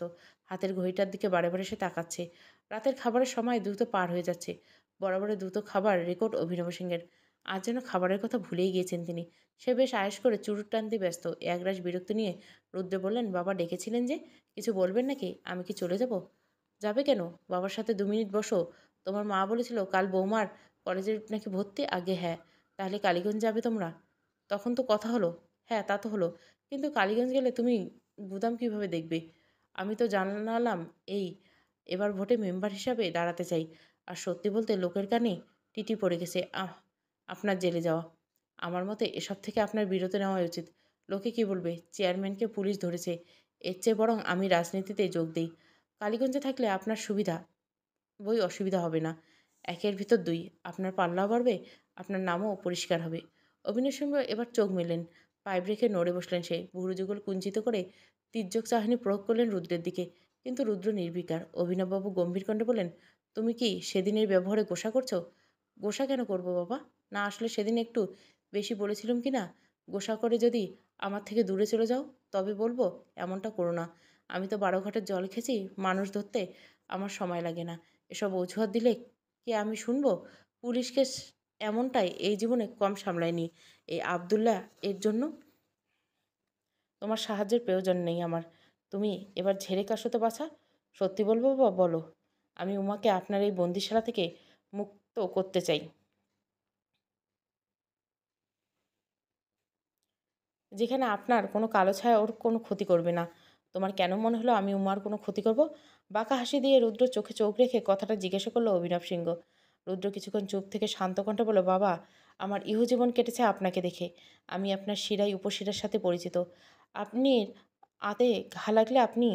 হাতের ঘড়িটার দিকে বারে বারে সে তাকাচ্ছে। রাতের খাবারের সময় দ্রুত পার হয়ে যাচ্ছে। বরাবরের দ্রুত খাবার রেকর্ড অভিনব সিংহের। আজ যেন খাবারের কথা ভুলেই গিয়েছেন তিনি। সে বেশ আয়েশ করে চুরুট টানতে ব্যস্ত। একরাশ বিরক্তি নিয়ে রুদ্র বললেন, বাবা ডেকেছিলেন যে, কিছু বলবেন নাকি? আমি কি চলে যাব? যাবে কেন? বাবার সাথে 2 মিনিট বসো। তোমার মা বলেছিল কাল বৌমার কলেজের নাকি ভর্তি। আগে হ্যাঁ, তাহলে কালীগঞ্জ যাবে তোমরা? তখন তো কথা হলো। হ্যাঁ, তা তো হলো। কিন্তু কালীগঞ্জ গেলে তুমি গুদাম কিভাবে দেখবে? আমি তো জানালাম এই, এবার ভোটে মেম্বার হিসাবে দাঁড়াতে চাই। আর সত্যি বলতে লোকের কানে টিটি পড়ে গেছে আপনার জেলে যাওয়া। আমার মতে এসব থেকে আপনার বিরত নেওয়া উচিত। লোকে কি বলবে? চেয়ারম্যানকে পুলিশ ধরেছে। এর চেয়ে বরং আমি রাজনীতিতে যোগ দেই। কালীগঞ্জে থাকলে আপনার সুবিধা, অসুবিধা হবে না। একের ভিতর দুই, আপনার পাল্লাও বাড়বে, আপনার নামও পরিষ্কার হবে। অভিনয় সিংহ এবার চোখ মেললেন। পাইপ রেখে নড়ে বসলেন সে। ভুরুযুগল কুঞ্চিত করে তির্যক চাহনি প্রয়োগ করলেন রুদ্রের দিকে। কিন্তু রুদ্র নির্বিকার। অভিনববাবু গম্ভীর কণ্ঠে বললেন, তুমি কি সেদিনের ব্যবহারে গোসা করছো? গোসা কেন করব বাবা? না আসলে সেদিন একটু বেশি বলেছিলাম কি না? গোসা করে যদি আমার থেকে দূরে চলে যাও, তবে বলবো এমনটা করো না। আমি তো 12 ঘাটের জল খেয়েছি, মানুষ ধরতে আমার সময় লাগে না। এসব অজুহাত দিলে কি আমি শুনবো? পুলিশ কেস এমনটাই এই জীবনে কম সামলায়নি। এই আব্দুল্লাহ এর জন্য তোমার সাহায্যের প্রয়োজন নেই আমার। তুমি এবার ঝেড়ে কাশো তো বাছা। সত্যি বলবো বা বলো, আমি উমাকে আপনার এই বন্দিশালা থেকে মুক্ত করতে চাই। যেখানে আপনার কোনো কালো ছায়া ওর কোনো ক্ষতি করবে না। তোমার কেন মনে হলো আমি উমার কোনো ক্ষতি করব? বাঁকা হাসি দিয়ে রুদ্র চোখে চোখ রেখে কথাটা জিজ্ঞাসা করলো অভিনব সিংহ। রুদ্র কিছুক্ষণ চুপ থেকে শান্ত কণ্ঠে বলল, বাবা, আমার ইহজীবন কেটেছে আপনাকে দেখে। আমি আপনার শিরায় উপশিরার সাথে পরিচিত। আপনি আতে ঘা লাগলে আপনি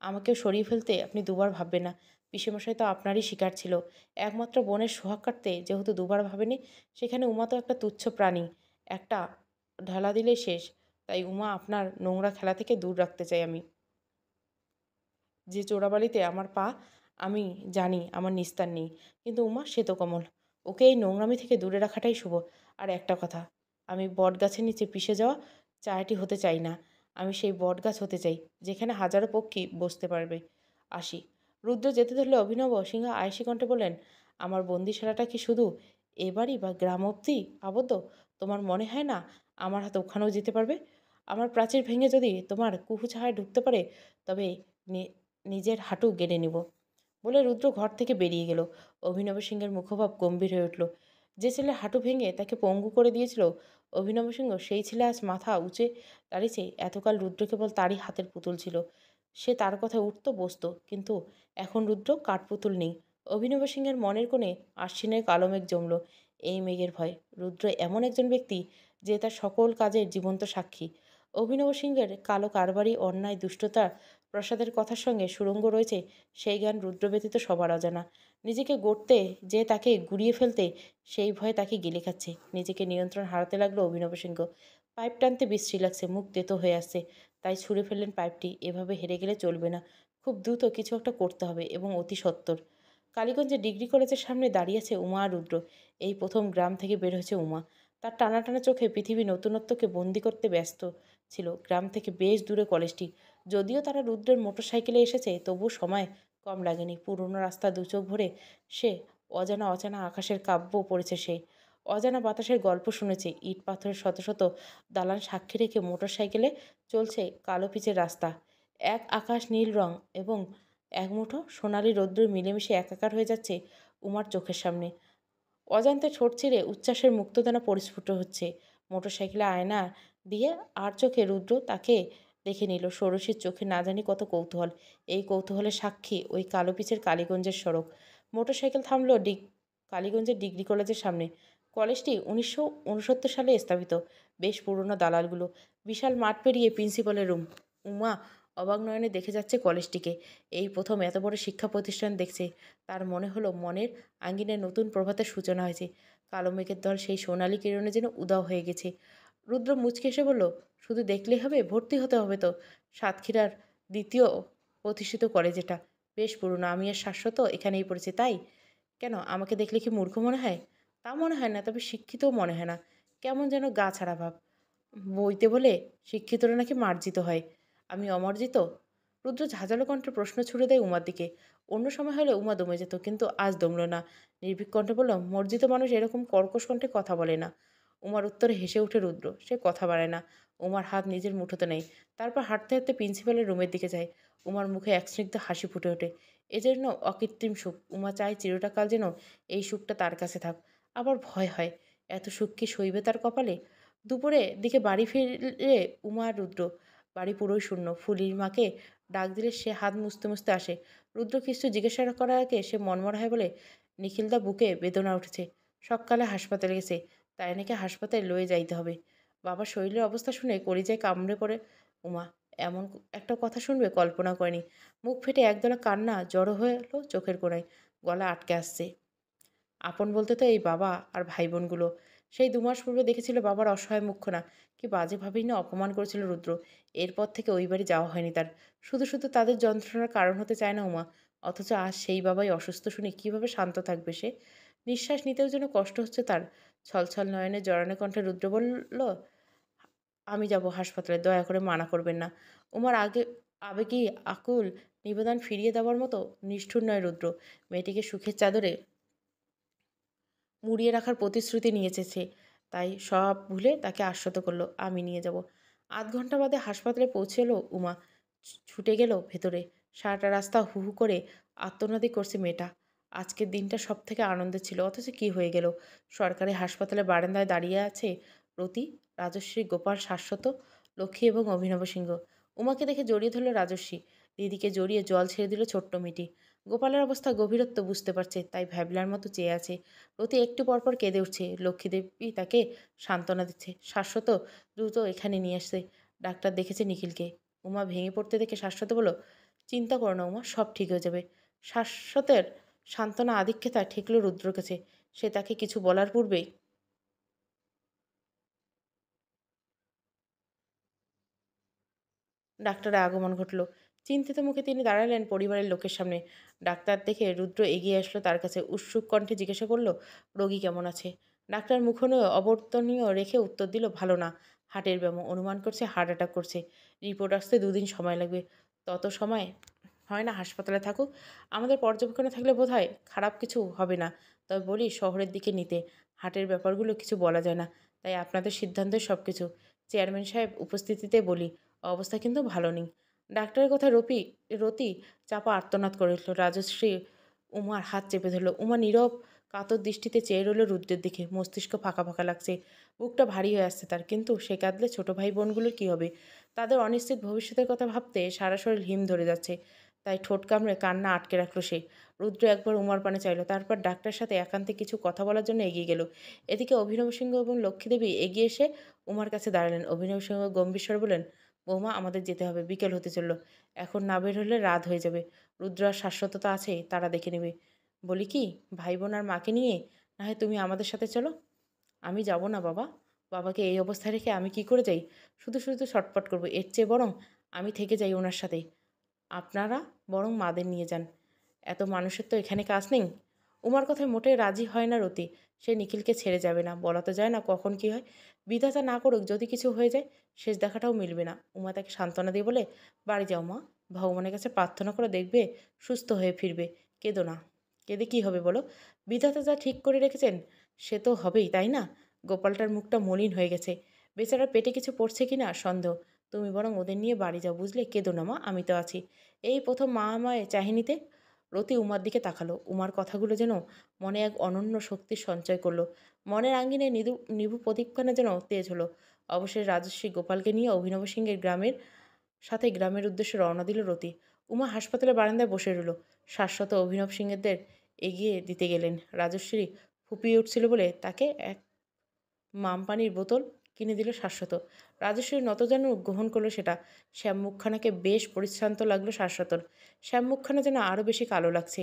আমাকেও সরিয়ে ফেলতে আপনি দুবার ভাববেন না। পিসেমশাই তো আপনারই শিকার ছিল। একমাত্র বোনের সোহাগ কাটতে যেহেতু দুবার ভাবেনি, সেখানে উমা তো একটা তুচ্ছ প্রাণী। একটা ঢালা দিলেই শেষ। তাই উমা আপনার নোংরা খেলা থেকে দূর রাখতে চাই আমি। যে চোরাবালিতে আমার পা, আমি জানি আমার নিস্তার নেই। কিন্তু উমা সে তো কমল। ওকে এই নোংরামি থেকে দূরে রাখাটাই শুভ। আর একটা কথা, আমি বটগাছের নিচে পিষে যাওয়া চায়াটি হতে চাই না। আমি সেই বটগাছ হতে চাই যেখানে হাজারো পক্ষী বসতে পারবে। আসি। রুদ্র যেতে ধরলে অভিনব সিংহ আয়েসি কণ্ঠে বললেন, আমার বন্দিশালাটা কি শুধু এবারই বা গ্রাম অবধি আবদ্ধ? তোমার মনে হয় না আমার হাত ওখানেও যেতে পারবে? আমার প্রাচীর ভেঙে যদি তোমার কুহু ছায়ায় ঢুকতে পারে, তবে নিজের হাঁটু গেড়ে নিব। বলে রুদ্র ঘর থেকে বেরিয়ে গেল। অভিনব সিংহের মুখভাব গম্ভীর হয়ে উঠল। যে ছেলে হাঁটু ভেঙে তাকে পঙ্গু করে দিয়েছিল অভিনব সিংহ, সেই ছেলে আজ মাথা উঁচে দাঁড়িয়েছে। এতকাল রুদ্র কেবল তারই হাতের পুতুল ছিল। সে তার কথায় উঠত বসত, কিন্তু এখন রুদ্র কাঠপুতুল নেই। অভিনব সিংহের মনের কোণে আশ্বিনের কালো মেঘ জমল। এই মেঘের ভয়। রুদ্র এমন একজন ব্যক্তি যে তার সকল কাজের জীবন্ত সাক্ষী। অভিনব সিংহের কালো কারবারি, অন্যায়, দুষ্টতা, প্রসাদের কথার সঙ্গে সুরঙ্গ রয়েছে, সেই জ্ঞান রুদ্র ব্যতীত সবার অজানা। নিজেকে গড়তে যে তাকে গুড়িয়ে ফেলতে, সেই ভয়ে তাকে গিলে খাচ্ছে। নিজেকে নিয়ন্ত্রণ হারাতে লাগলো অভিনব সিংহ। পাইপ টানতে বিশ্রী লাগছে, মুখ তেতো হয়ে আসছে। তাই ছুঁড়ে ফেললেন পাইপটি। এভাবে হেরে গেলে চলবে না। খুব দ্রুত কিছু একটা করতে হবে, এবং অতি সত্বর। কালীগঞ্জে ডিগ্রি কলেজের সামনে দাঁড়িয়ে আছে উমা আর রুদ্র। এই প্রথম গ্রাম থেকে বের হয়েছে উমা। তার টানা টানা চোখে পৃথিবী নতুনত্বকে বন্দি করতে ব্যস্ত ছিল। গ্রাম থেকে বেশ দূরে কলেজটি। যদিও তারা রুদ্রের মোটরসাইকেলে এসেছে, তবু সময় কম লাগেনি। পুরনো রাস্তা দু চোখ ভরে সে অজানা অচেনা আকাশের কাব্য পড়েছে সে। অজানা বাতাসের গল্প শুনেছে। ইট পাথরের শত শত দালান সাক্ষী রেখে মোটরসাইকেলে চলছে কালো পিচের রাস্তা। এক আকাশ নীল রং এবং এক মুঠো সোনালি রৌদ্র মিলেমিশে একাকার হয়ে যাচ্ছে উমার চোখের সামনে। অজান্তে ঠোঁট ছিঁড়ে উচ্ছ্বাসের মুক্তদানা পরিস্ফুট হচ্ছে। মোটরসাইকেলে আয়না দিয়ে আর চোখে রুদ্র তাকে দেখে নিল। ষোড়শীর চোখে না জানি কত কৌতূহল। এই কৌতূহলের সাক্ষী ওই কালো পিচের কালীগঞ্জের সড়ক। মোটরসাইকেল থামলো কালীগঞ্জের ডিগ্রি কলেজের সামনে। কলেজটি 1969 সালে স্থাপিত। বেশ পুরনো দালালগুলো। বিশাল মাঠ পেরিয়ে প্রিন্সিপালের রুম। উমা অবাক নয়নে দেখে যাচ্ছে কলেজটিকে। এই প্রথম এত বড় শিক্ষা প্রতিষ্ঠান দেখছে। তার মনে হলো মনের আঙ্গিনায় নতুন প্রভাতের সূচনা হয়েছে। কালো মেঘের দল সেই সোনালি কিরণে যেন উদাও হয়ে গেছে। রুদ্র মুচকে এসে বলল, শুধু দেখলেই হবে? ভর্তি হতে হবে তো। সাতক্ষীরার দ্বিতীয় প্রতিষ্ঠিত কলেজ এটা। বেশ পুরনো। আমি আর শাশ্বত এখানেই পড়েছি। তাই? কেন, আমাকে দেখলে কি মূর্খ মনে হয়? তা মনে হয় না, তবে শিক্ষিতও মনে হয় না। কেমন যেন গা ছাড়া ভাব। বইতে বলে শিক্ষিতরা নাকি মার্জিত হয়। আমি অমার্জিত? রুদ্র ঝাঁঝালো কণ্ঠে প্রশ্ন ছুড়ে দেয় উমার দিকে। অন্য সময় হলে উমা দমে যেত, কিন্তু আজ দমল না। নির্ভীক কণ্ঠে বলল, মর্জিত মানুষ এরকম কর্কশ কণ্ঠে কথা বলে না। উমার উত্তরে হেসে উঠে রুদ্র। সে কথা বাড়ায় না। উমার হাত নিজের মুঠোতে নেই। তারপর হাঁটতে হাঁটতে প্রিন্সিপালের রুমের দিকে যায়। উমার মুখে এক স্নিগ্ধ হাসি ফুটে ওঠে। এ যেন অকৃত্রিম সুখ। উমা চায় চিরটাকাল যেন এই সুখটা তার কাছে থাক। আবার ভয় হয়, এত সুখ কি সইবে তার কপালে? দুপুরে দিকে বাড়ি ফিরে উমা আর রুদ্র। বাড়ি পুরোই শূন্য। ফুলির মাকে ডাক দিলে সে হাত মুছতে মুছতে আসে। রুদ্র কিছু জিজ্ঞাসা করার আগে সে মনমরা হয় বলে, নিখিলদা বুকে বেদনা উঠেছে। সকালে হাসপাতালে গেছে, তাই নাকি হাসপাতালে লয়ে যাইতে হবে। বাবার শরীরের অবস্থা শুনে কলিজায় কামড়ে পড়ে উমা। এমন একটা কথা শুনবে কল্পনা করেনি। মুখ ফেটে একদলা কান্না জড়ো হয়ে এলো চোখের কোণায়। গলা আটকে আসছে। আপন বলতে তো এই বাবা আর ভাই বোনগুলো। সেই 2 মাস পূর্বে দেখেছিল বাবার অসহায় মুখখানা। কি বাজেভাবেই না অপমান করেছিল রুদ্র। এরপর থেকে ওই বাড়ি যাওয়া হয়নি তার। শুধু শুধু তাদের যন্ত্রণার কারণ হতে চায় না উমা। অথচ আজ সেই বাবাই অসুস্থ শুনে কিভাবে শান্ত থাকবে সে? নিঃশ্বাস নিতেও যেন কষ্ট হচ্ছে তার। ছলছল নয়নে জড়ানো কণ্ঠে রুদ্র বলল, আমি যাব হাসপাতালে, দয়া করে মানা করবেন না। উমার আবেগী আকুল নিবেদন ফিরিয়ে দেওয়ার মতো নিষ্ঠুর নয় রুদ্র। মেয়েটিকে সুখের চাদরে মুড়িয়ে রাখার প্রতিশ্রুতি নিয়েছে সে। তাই সব ভুলে তাকে আশ্বস্ত করলো, আমি নিয়ে যাব। আধ ঘন্টা বাদে হাসপাতালে পৌঁছে এলো উমা। ছুটে গেল ভেতরে। সারাটা রাস্তা হু হু করে আর্তনাদি করছে মেয়েটা। আজকের দিনটা সব থেকে আনন্দের ছিল, অথচ কি হয়ে গেল? সরকারি হাসপাতালের বারান্দায় দাঁড়িয়ে আছে রতি, রাজশ্রী, গোপাল, শাশ্বত, লক্ষ্মী এবং অভিনব সিংহ। উমাকে দেখে জড়িয়ে ধরল রাজশ্রী। দিদিকে জড়িয়ে জল ছেড়ে দিল ছোট্ট মেয়েটি। গোপালের অবস্থা গভীরত্ব বুঝতে পারছে, তাই ভ্যাবলার মতো চেয়ে আছে। রতি একটু পরপর কেঁদে উঠছে। লক্ষ্মীদেবী তাকে সান্ত্বনা দিচ্ছে। শাশ্বত দ্রুত এখানে নিয়ে আসছে। ডাক্তার দেখেছে নিখিলকে। উমা ভেঙে পড়তে দেখে শাশ্বত বলল, চিন্তা করো না উমা, সব ঠিক হয়ে যাবে। শাশ্বতের সান্ত্বনা আধিক্যতা ঠেকল রুদ্রর কাছে। সে তাকে কিছু বলার পূর্বেই ডাক্তারের আগমন ঘটল। চিন্তিত মুখে তিনি দাঁড়ালেন পরিবারের লোকের সামনে। ডাক্তার দেখে রুদ্র এগিয়ে আসলো তার কাছে। উৎসুক কণ্ঠে জিজ্ঞাসা করল, রোগী কেমন আছে? ডাক্তার মুখনয় অবর্তনীয় রেখে উত্তর দিল, ভালো না। হার্টের ব্যামো, অনুমান করছে হার্ট অ্যাটাক করছে। রিপোর্ট আসতে 2 দিন সময় লাগবে। তত সময় হয় না হাসপাতালে থাকুক। আমাদের পর্যবেক্ষণে থাকলে বোধ হয় খারাপ কিছু হবে না। তবে বলি শহরের দিকে নিতে। হার্টের ব্যাপারগুলো কিছু বলা যায় না। তাই আপনাদের সিদ্ধান্তের সব কিছু চেয়ারম্যান সাহেব উপস্থিতিতে বলি। অবস্থা কিন্তু ভালো নেই। ডাক্তারের কথায় রতি চাপা আর্তনাদ করে উঠল। রাজশ্রী উমার হাত চেপে ধরল। উমা নীরব কাতর দৃষ্টিতে চেয়ে রইল রুদ্রের দিকে। মস্তিষ্ক ফাঁকা ফাঁকা লাগছে। বুকটা ভারী হয়ে আসছে তার। কিন্তু সে কাঁদলে ছোট ভাই বোনগুলোর কী হবে? তাদের অনিশ্চিত ভবিষ্যতের কথা ভাবতে সারা শরীর হিম ধরে যাচ্ছে। তাই ঠোঁট কামড়ে কান্না আটকে রাখল সে। রুদ্র একবার উমার পানে চাইল, তারপর ডাক্তারের সাথে একান্তে কিছু কথা বলার জন্য এগিয়ে গেল। এদিকে অভিনব সিংহ এবং লক্ষ্মীদেবী এগিয়ে এসে উমার কাছে দাঁড়ালেন। অভিনব সিংহ গম্ভীর স্বরে বললেন, বৌমা, আমাদের যেতে হবে, বিকেল হতে চলল। এখন না বের হলে রাত হয়ে যাবে। রুদ্র আর শাশ্বততা আছে, তারা দেখে নেবে। বলি কি, ভাই বোন আর মাকে নিয়ে না হয় তুমি আমাদের সাথে চলো। আমি যাব না বাবা। বাবাকে এই অবস্থায় রেখে আমি কি করে যাই? শুধু শুধু ছটপট করবো। এর চেয়ে বরং আমি থেকে যাই ওনার সাথেই। আপনারা বরং মাদের নিয়ে যান। এত মানুষের তো এখানে কাজ নেই। উমার কথায় মোটেই রাজি হয় না রতি। সে নিখিলকে ছেড়ে যাবে না। বলা তো যায় না কখন কি হয়। বিধাতা না করুক, যদি কিছু হয়ে যায় শেষ দেখাটাও মিলবে না। উমা তাকে সান্ত্বনা দিয়ে বলে, বাড়ি যাও মা, ভগবানের কাছে প্রার্থনা করে দেখবে সুস্থ হয়ে ফিরবে। কেঁদো না। কেঁদে কী হবে বলো? বিধাতা যা ঠিক করে রেখেছেন সে তো হবেই, তাই না? গোপালটার মুখটা মলিন হয়ে গেছে। বেচারার পেটে কিছু পড়ছে কি না সন্দেহ। তুমি বরং ওদের নিয়ে বাড়ি যাও, বুঝলে? কেঁদো না মা, আমি তো আছি। এই প্রথম মা আমায় চাহিনিতে। রতি উমার দিকে তাকালো। উমার কথাগুলো যেন মনে এক অনন্য শক্তির সঞ্চয় করলো। মনের আঙ্গিনে নিভু প্রদীপখানা যেন তেজ হলো। অবশেষে রাজশ্রী গোপালকে নিয়ে অভিনব সিংহের গ্রামের উদ্দেশ্যে রওনা দিল রতি। উমা হাসপাতালের বারান্দায় বসে রইল। শাশ্বত অভিনব সিংহেরদের এগিয়ে দিতে গেলেন। রাজশ্রী ফুপিয়ে উঠছিল বলে তাকে এক মামপানির বোতল কিনে দিল শাশ্বত। রাজশ্রীর নতজানু গ্রহণ করলো সেটা। শ্যাম মুখখানাকে বেশ পরিশ্রান্ত লাগলো শাশ্বতর। শ্যাম মুখখানা যেন আরও বেশি কালো লাগছে।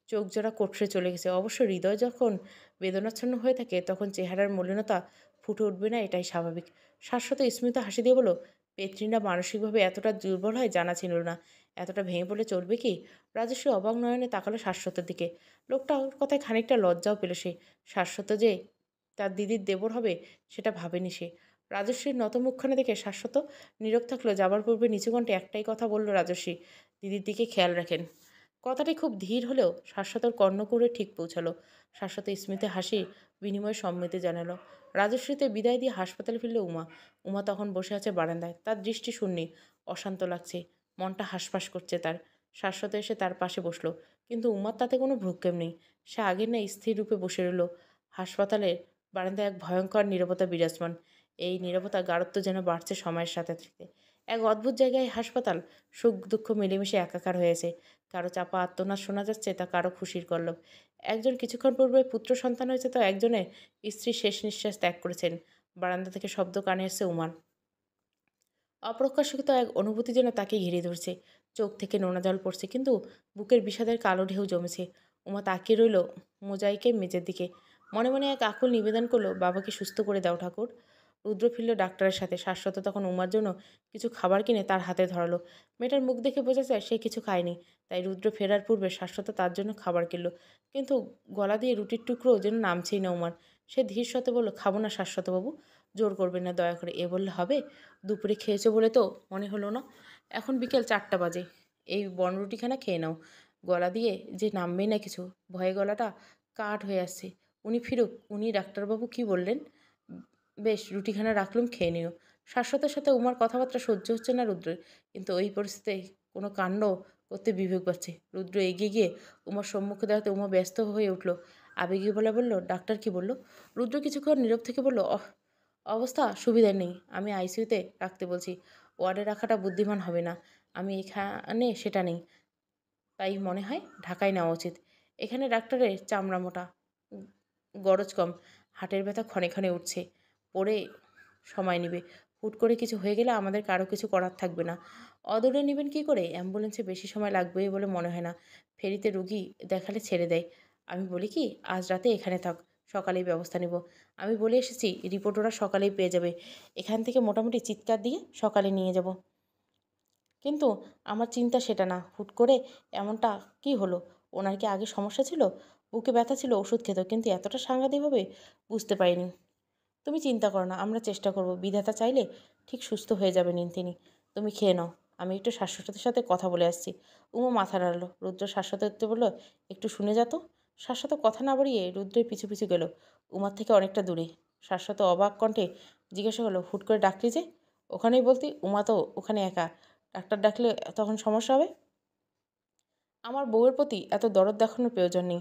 চোখ জোড়া কোটরে চলে গেছে। অবশ্য হৃদয় যখন বেদনাচ্ছন্ন হয়ে থাকে তখন চেহারার মলিনতা ফুটে উঠবে না, এটাই স্বাভাবিক। শাশ্বত স্মিত হাসি দিয়ে বলো, পেত্রিনা মানসিকভাবে এতটা দুর্বল হয় জানা ছিল না। এতটা ভেঙে পড়লে চলবে কি? রাজশ্রী অবাক নয়নে তাকালো শাশ্বতের দিকে। লোকটা ওর কথায় খানিকটা লজ্জাও পেল সে। শাশ্বত যে তার দিদির দেবর হবে সেটা ভাবেনি সে। রাজশ্রীর নত মুখখানা দেখে শাশ্বত নীরব থাকলো। যাবার পূর্বে নিচু কণ্ঠে একটাই কথা বলল রাজশ্রী, দিদির দিকে খেয়াল রাখেন। কথাটি খুব ধীর হলেও শাশ্বতর কর্ণকুহরে ঠিক পৌঁছালো। শাশ্বত স্মিতে হাসি বিনিময়ে সম্মতি জানালো। রাজশ্রীতে বিদায় দিয়ে হাসপাতালে ফিরল উমা। উমা তখন বসে আছে বারান্দায়। তার দৃষ্টি শূন্যে, অশান্ত লাগছে। মনটা হাঁসফাঁস করছে তার। শাশ্বত এসে তার পাশে বসলো, কিন্তু উমার তাতে কোনো ভ্রুক্ষেপ নেই। সে আগের ন্যায় স্থির রূপে বসে রইল। হাসপাতালের বারান্দায় এক ভয়ঙ্কর নীরবতা বিরাজমান। এই নীরবতা গাঢ়ত্ব যেন বাড়ছে সময়ের সাথে সাথে। এক অদ্ভুত জায়গায় হাসপাতাল। সুখ দুঃখ মিলেমিশে একাকার হয়েছে। কারো চাপা আর্তনাদ শোনা যাচ্ছে, তা কারো খুশির কল্লব। একজন কিছুক্ষণ পূর্বে পুত্র সন্তান হয়েছে, তো একজনের স্ত্রী শেষ নিঃশ্বাস ত্যাগ করেছেন। বারান্দা থেকে শব্দ কানে এসছে উমার। অপ্রকাশিত এক অনুভূতি যেন তাকে ঘিরে ধরছে। চোখ থেকে নোনা জল পড়ছে, কিন্তু বুকের বিষাদের কালো ঢেউ জমেছে। উমা তাকিয়ে রইল মোজাইকের মেঝের দিকে। মনে মনে এক আকুল নিবেদন করলো, বাবাকে সুস্থ করে দাও ঠাকুর। রুদ্র ফিরল ডাক্তারের সাথে। শাশ্বত তখন উমার জন্য কিছু খাবার কিনে তার হাতে ধরালো। মেয়েটার মুখ দেখে বোঝা যায় সে কিছু খায়নি। তাই রুদ্র ফেরার পূর্বে শাশ্বত তার জন্য খাবার কিনল। কিন্তু গলা দিয়ে রুটির টুকরো যেন নামছেই না উমার। সে ধীর স্বরে বলল, খাবো না শাশ্বতবাবু, জোর করবেন না দয়া করে। এ বললে হবে? দুপুরে খেয়েছো বলে তো মনে হলো না। এখন বিকেল 4টা বাজে। এই বনরুটিখানা খেয়ে নাও। গলা দিয়ে যে নামবেই না কিছু। ভয়ে গলাটা কাঠ হয়ে আসছে। উনি ফিরুক, উনি ডাক্তারবাবু কি বললেন? বেশ, রুটিখানা রাখলুম, খেয়ে নিও। শাশ্বতের সাথে উমার কথাবার্তা সহ্য হচ্ছে না রুদ্রের, কিন্তু ওই পরিস্থিতিতে কোনো কাণ্ড করতে বিবেক পাচ্ছে। রুদ্র এগিয়ে গিয়ে উমার সম্মুখে দাঁড়াতে উমা ব্যস্ত হয়ে উঠল। আবেগী বলে বলল, ডাক্তার কি বলল? রুদ্র কিছুক্ষণ নীরব থেকে বলল, অবস্থা সুবিধার নেই। আমি আইসিইউতে রাখতে বলছি। ওয়ার্ডে রাখাটা বুদ্ধিমান হবে না। আমি এখানে সেটা নেই, তাই মনে হয় ঢাকায় নেওয়া উচিত। এখানে ডাক্তারের চামড়া মোটা, উম, গরজ কম, হাটের ব্যথা ক্ষণে ক্ষণে উঠছে, পড়ে সময় নেবে। হুট করে কিছু হয়ে গেলে আমাদের কারো কিছু করার থাকবে না। অদূরে নেবেন কি করে? অ্যাম্বুলেন্সে বেশি সময় লাগবে বলে মনে হয় না। ফেরিতে রুগী দেখালে ছেড়ে দেয়। আমি বলি কি, আজ রাতে এখানে থাক, সকালেই ব্যবস্থা নেব। আমি বলে এসেছি, রিপোর্ট ওরা সকালেই পেয়ে যাবে। এখান থেকে মোটামুটি চিৎকার দিয়ে সকালে নিয়ে যাব। কিন্তু আমার চিন্তা সেটা না। হুট করে এমনটা কি হলো? ওনার কি আগে সমস্যা ছিল? বুকে ব্যথা ছিল, ওষুধ খেত, কিন্তু এতটা সাংঘাতিকভাবে বুঝতে পারিনি। তুমি চিন্তা করো না, আমরা চেষ্টা করব। বিধাতা চাইলে ঠিক সুস্থ হয়ে যাবেন তিনি। তুমি খেয়ে নাও, আমি একটু শাশ্বতের সাথে কথা বলে আসছি। উমা মাথা নাড়ল। রুদ্র শাশ্বতকে বলল, একটু শুনে যা তো। শাশ্বত কথা না বাড়িয়ে রুদ্রের পিছু পিছু গেল, উমার থেকে অনেকটা দূরে। শাশ্বত অবাক কণ্ঠে জিজ্ঞাসা করলো, হুট করে ডাকলি যে? ওখানেই বলতি। উমা তো ওখানে একা, ডাক্তার ডাকলে তখন সমস্যা হবে। আমার বউয়ের প্রতি এত দরদ দেখানোর প্রয়োজন নেই।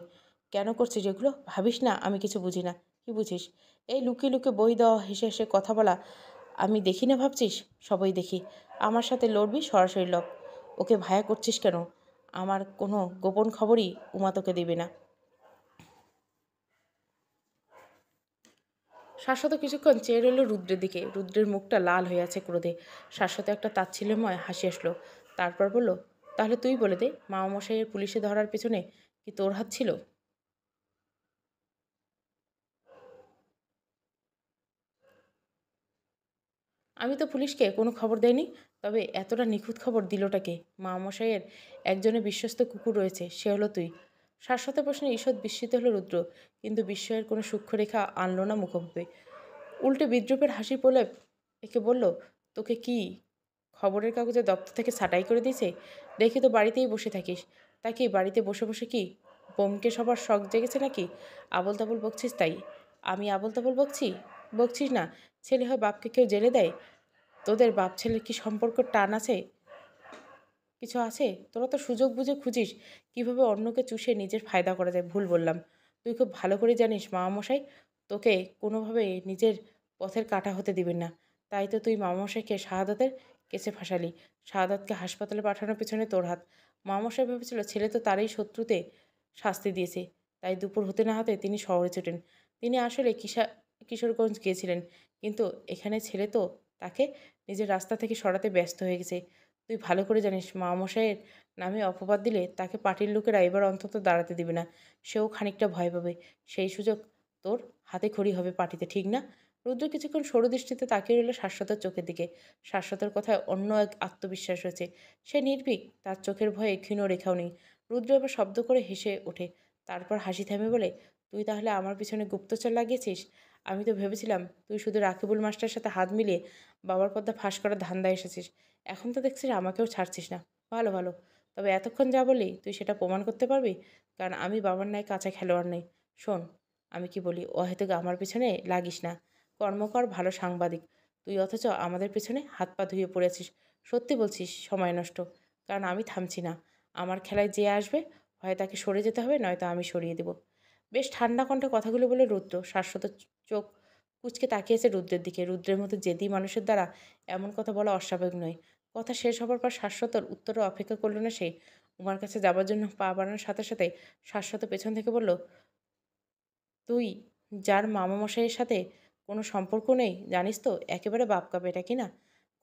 কেন করছিস এগুলো? ভাবিস না আমি কিছু বুঝি না? কি বুঝিস? এই লুকিয়ে লুকিয়ে বই দেওয়া, হেসে হেসে কথা বলা আমি দেখি না ভাবছিস? সবই দেখি। আমার সাথে লড়বি, সরাসরি লড়। ওকে ভায়া করছিস কেন? আমার কোনো গোপন খবরই উমা তোকে দেবে না। শাশ্বত কিছুক্ষণ চেয়ে রইল রুদ্রের দিকে। রুদ্রের মুখটা লাল হয়ে আছে ক্রোধে। শাশ্বত একটা তাচ্ছিল্যময় হাসি আসলো। তারপর বলল, তাহলে তুই বলে দে, মামামশাইয়ের পুলিশে ধরার পেছনে কি তোর হাত ছিল? আমি তো পুলিশকে কোনো খবর দেয়নি। তবে এতটা নিখুঁত খবর দিলটাকে? মামশাইয়ের একজনের বিশ্বস্ত কুকুর রয়েছে, সে হলো তুই। শাশ্বত প্রশ্নে ঈষৎ বিস্মিত হলো রুদ্র, কিন্তু বিস্ময়ের কোনো সূক্ষ্মরেখা আনলো না মুখোমুখি। উল্টে বিদ্রুপের হাসি বলে একে বলল, তোকে কি খবরের কাগজে দপ্তর থেকে ছাঁটাই করে দিয়েছে? দেখি তো বাড়িতেই বসে থাকিস। তা কি বাড়িতে বসে বসে কি ব্যোমকেশ হবার শখ জেগেছে নাকি? আবোল তাবোল বকছিস তাই? আমি আবোল তাবোল বকছি? বকছিস না? ছেলে হয় বাপকে কেউ জেলে দেয়? তোদের বাপ ছেলের কি সম্পর্ক টান আছে? কিছু আছে? তোরা তো সুযোগ বুঝে খুঁজিস কিভাবে অন্যকে চুষে নিজের ফায়দা করা যায়। ভুল বললাম। তুই খুব ভালো করে জানিস মামামশাই তোকে কোনোভাবে নিজের পথের কাঁটা হতে দিবেন না। তাই তো তুই মামামশাইকে শাহাদাতের কেসে ফাঁসালি। শাহাদাতকে হাসপাতালে পাঠানোর পেছনে তোর হাত। মামামশাই ভেবেছিল ছেলে তো তারই শত্রুতে শাস্তি দিয়েছে। তাই দুপুর হতে না হতে তিনি শহরে ছুটেন। তিনি আসলে কিশোরগঞ্জ গিয়েছিলেন। কিন্তু এখানে ছেলে তো তাকে নিজের রাস্তা থেকে সরাতে ব্যস্ত হয়ে গেছে। তুই ভালো করে জানিস মামশাইয়ের নামে অপবাদ দিলে তাকে পার্টির লোকেরা এবার অন্তত দাঁড়াতে দিবে না। সেও খানিকটা ভয় পাবে। সেই সুযোগ তোর হাতে খড়ি হবে পার্টিতে, ঠিক না? রুদ্র কিছুক্ষণ সরু দৃষ্টিতে তাকিয়ে রইল শাশ্বতের চোখের দিকে। শাশ্বতের কথায় অন্য এক আত্মবিশ্বাস রয়েছে। সে নির্ভীক, তার চোখের ভয়ে ক্ষীণ রেখাও নেই। রুদ্র এবার শব্দ করে হেসে ওঠে। তারপর হাসি থামে বলে, তুই তাহলে আমার পিছনে গুপ্তচর লাগিয়েছিস? আমি তো ভেবেছিলাম তুই শুধু রাকিবুল মাস্টারের সাথে হাত মিলিয়ে বাবার পর্দা ফাঁস করার ধান্দায় এসেছিস। এখন তো দেখছিস আমাকেও ছাড়ছিস না। ভালো, ভালো। তবে এতক্ষণ যা বললি তুই সেটা প্রমাণ করতে পারবি? কারণ আমি বাবার ন্যায় কাঁচা খেলোয়াড় নই। শোন, আমি কি বলি অহেতুক আমার পিছনে লাগিস না। কর্মকর ভালো সাংবাদিক। তুই অথচ আমাদের পেছনে হাত পা ধুয়ে পড়েছিস। সত্যি বলছিস সময় নষ্ট। কারণ আমি থামছি না। আমার খেলায় যে আসবে হয় তাকে সরে যেতে হবে নয়তো আমি সরিয়ে দেব। বেশ ঠান্ডা কণ্ঠে কথাগুলো বলে রুদ্র শাশ্বত চোখ কুঁচকে তাকিয়েছে রুদ্রের দিকে। রুদ্রের মতো জেদি মানুষের দ্বারা এমন কথা বলা অস্বাভাবিক নয়। কথা শেষ হবার পর শাশ্বতর উত্তরে অপেক্ষা করল না সে। উমার কাছে যাবার জন্য পা বাড়ানোর সাথে সাথে শাশ্বত পেছন থেকে বলল, তুই যার মামামশাইয়ের সাথে কোনো সম্পর্ক নেই জানিস তো একেবারে বাপকা বেটা কি না?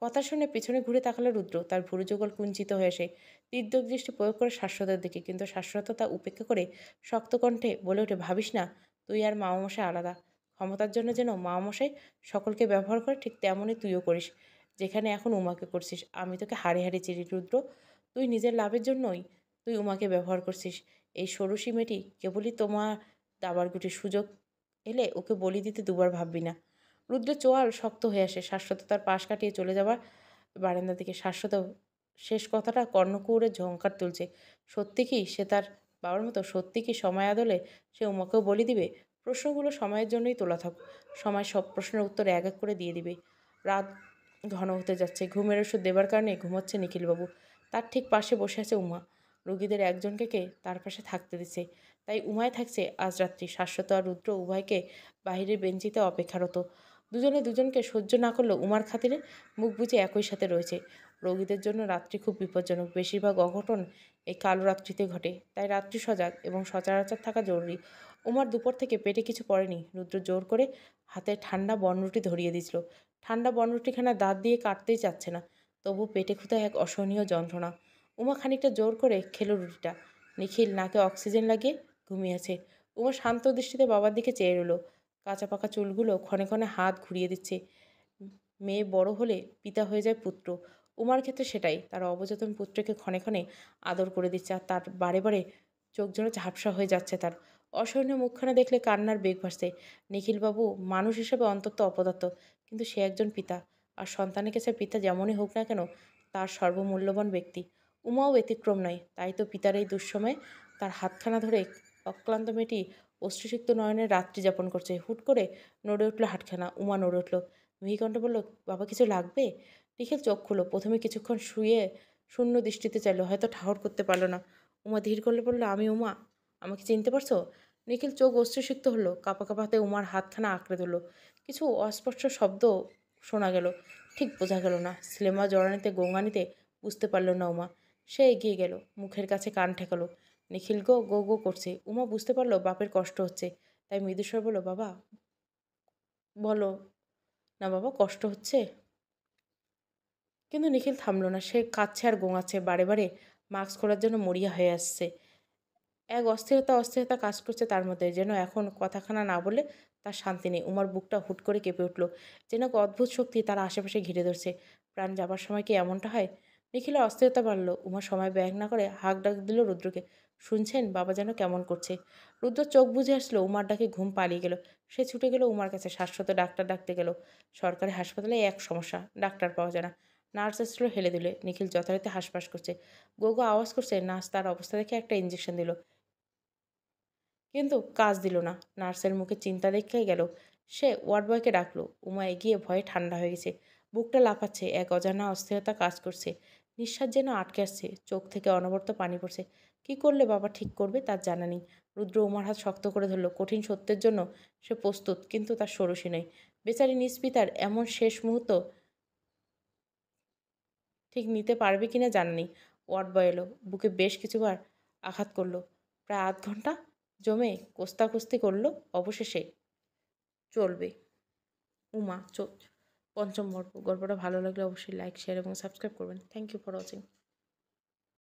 কথা শুনে পিছনে ঘুরে তাকালো রুদ্র। তার ভুরু যুগল কুঞ্চিত হয়ে আসে। তীর্যক দৃষ্টি প্রয়োগ করে শাশ্বতের দিকে, কিন্তু শাশ্বত তা উপেক্ষা করে শক্ত কণ্ঠে বলে ওঠে, ভাবিস না তুই আর মামামশাই আলাদা। ক্ষমতার জন্য যেন মামামশাই সকলকে ব্যবহার করে ঠিক তেমনই তুইও করিস, যেখানে এখন উমাকে করছিস। আমি তোকে হাড়ে হাড়ে চিনি রুদ্র। তুই নিজের লাভের জন্যই তুই উমাকে ব্যবহার করছিস। এই ষোড়শী মেয়েটি কেবলই তোমার দাবার গুটির সুযোগ এলে ওকে বলি দিতে দুবার ভাববি না। রুদ্রের চোয়াল শক্ত হয়ে আসে। শাশ্বত তার পাশ কাটিয়ে চলে যাবার বারান্দা দিকে। শাশ্বত শেষ কথাটা কর্ণকুহরে ঝংকার তুলছে। সত্যি কি সে তার বাবার মতো? সত্যি কি সময় আদলে সে উমাকেও বলি দিবে? প্রশ্নগুলো সময়ের জন্যই তোলা থাক। সময় সব প্রশ্নের উত্তর এক এক করে দিয়ে দিবে। রাত ঘন হতে যাচ্ছে। ঘুমের ওষুধ দেবার কারণে ঘুমোচ্ছে নিখিলবাবু। তার ঠিক পাশে বসে আছে উমা। রোগীদের একজনকে কে তার পাশে থাকতে দিচ্ছে। তাই উমায় থাকছে আজ রাত্রি। শাশ্বত আর রুদ্র উভয়কে বাহিরের বেঞ্চিতে অপেক্ষারত। দুজনে দুজনকে সহ্য না করলেও উমার খাতিরে মুখ বুজে একই সাথে রয়েছে। রোগীদের জন্য রাত্রি খুব বিপজ্জনক। বেশিরভাগ অঘটন এই কালো রাত্রিতে ঘটে। তাই রাত্রি সজাগ এবং সচরাচর থাকা জরুরি। উমার দুপুর থেকে পেটে কিছু পড়েনি। রুদ্র জোর করে হাতে ঠান্ডা বনরুটি ধরিয়ে দিয়েছিল। ঠান্ডা বনরুটিখানা দাঁত দিয়ে কাটতেই চাচ্ছে না। তবু পেটে ক্ষুধা এক অসহনীয় যন্ত্রণা। উমা খানিকটা জোর করে খেলো রুটিটা। নিখিল নাকে অক্সিজেন লাগিয়ে ঘুমিয়েছে। উমা শান্ত দৃষ্টিতে বাবার দিকে চেয়ে রইল। কাঁচা পাকা চুলগুলো ক্ষণে ক্ষণে হাত ঘুরিয়ে দিচ্ছে। মেয়ে বড় হলে পিতা হয়ে যায় পুত্র। উমার ক্ষেত্রে সেটাই। তার অবচেতন পুত্রকে ক্ষণে ক্ষণে আদর করে দিচ্ছে। আর তার বারে বারে চোখ যেন ঝাপসা হয়ে যাচ্ছে তার। অসহনীয় মুখখানা দেখলে কান্নার বেগ ভাসছে। নিখিলবাবু মানুষ হিসেবে অন্তত অপদার্থ, কিন্তু সে একজন পিতা। আর সন্তানের কাছে পিতা যেমনই হোক না কেন তার সর্বমূল্যবান ব্যক্তি। উমাও ব্যতিক্রম নয়। তাই তো পিতার এই দুঃসময়ে তার হাতখানা ধরে অক্লান্ত মেয়েটি অশ্রুসিক্ত নয়নের রাত্রি যাপন করছে। হুট করে নড়ে উঠল হাটখানা। উমা নড়ে উঠল। মিহিকণ্ঠ বলল, বাবা কিছু লাগবে? নিখিল চোখ খুলো। প্রথমে কিছুক্ষণ শুয়ে শূন্য দৃষ্টিতে চাইল, হয়তো ঠাহর করতে পারল না। উমা ধীর করলে বলল, আমি উমা। আমাকে চিনতে পারছো? নিখিল চোখ অশ্রুসিক্ত হলো। কাঁপা কাঁপা হাতে উমার হাতখানা আঁকড়ে ধরল। কিছু অস্পষ্ট শব্দ শোনা গেল। ঠিক বোঝা গেল না। সিলেমা জড়ানিতে গঙ্গানিতে বুঝতে পারল না উমা। সে এগিয়ে গেল, মুখের কাছে কান ঠেকালো। নিখিল গো গো গো করছে। উমা বুঝতে পারলো বাপের কষ্ট হচ্ছে। তাই মৃদুস্বর বলল, বাবা বলো না বাবা, কষ্ট হচ্ছে? কিন্তু নিখিল থামল না। সে কাঁদছে আর গোঙাচ্ছে। বারে বারে মাস্ক খোলার জন্য মরিয়া হয়ে আসছে। এক অস্থিরতা কাজ করছে তার মধ্যে। যেন এখন কথাখানা না বলে তার শান্তি নেই। উমার বুকটা হুট করে কেঁপে উঠল। যেন এক অদ্ভুত শক্তি তার আশেপাশে ঘিরে ধরছে। প্রাণ যাবার সময় কি এমনটা হয়? নিখিলের অস্থিরতা বাড়ল। উমা সময় ব্যয় না করে হাঁক ডাক দিল রুদ্রকে, শুনছেন বাবা যেন কেমন করছে? রুদ্র চোখ বুজে আসলো। উমার ডাকে ঘুম পালিয়ে গেল। সে ছুটে গেল উমার কাছে। শাশ্বত ডাক্তার ডাকতে গেল। সরকারি হাসপাতালে এক সমস্যা, ডাক্তার পাওয়া যায় না। নার্স এসেছিল হেলে দিলে। নিখিল যথারীতি হাঁসফাঁস করছে। গো গো আওয়াজ করছে। নার্স তার অবস্থা দেখে একটা ইঞ্জেকশন দিল। কিন্তু কাজ দিল না। নার্সের মুখে চিন্তা দেখেই গেল। সে ওয়ার্ড বয়কে ডাকলো। উমা এগিয়ে ভয়ে ঠান্ডা হয়ে গেছে। বুকটা লাফাচ্ছে, এক অজানা অস্থিরতা কাজ করছে। নিঃশ্বাস যেন আটকে আসছে, চোখ থেকে অনবরত পানি পড়ছে। কি করলে বাবা ঠিক করবে তার জানা নেই। রুদ্র উমার হাত শক্ত করে ধরল। কঠিন সত্যের জন্য সে প্রস্তুত, কিন্তু তার ষোড়শী নয়। বেচারি নিজ পিতার এমন শেষ মুহূর্ত ঠিক নিতে পারবে কিনা জানা নেই। ওয়ার্ড বয় এলো, বুকে বেশ কিছুবার আঘাত করলো। প্রায় আধ ঘন্টা জমে কোস্তাকুস্তি করলো। অবশেষে চলবে। উমা পঞ্চম পর্ব। গল্পটা ভালো লাগলে অবশ্যই লাইক, শেয়ার এবং সাবস্ক্রাইব করবেন। Thank you for watching.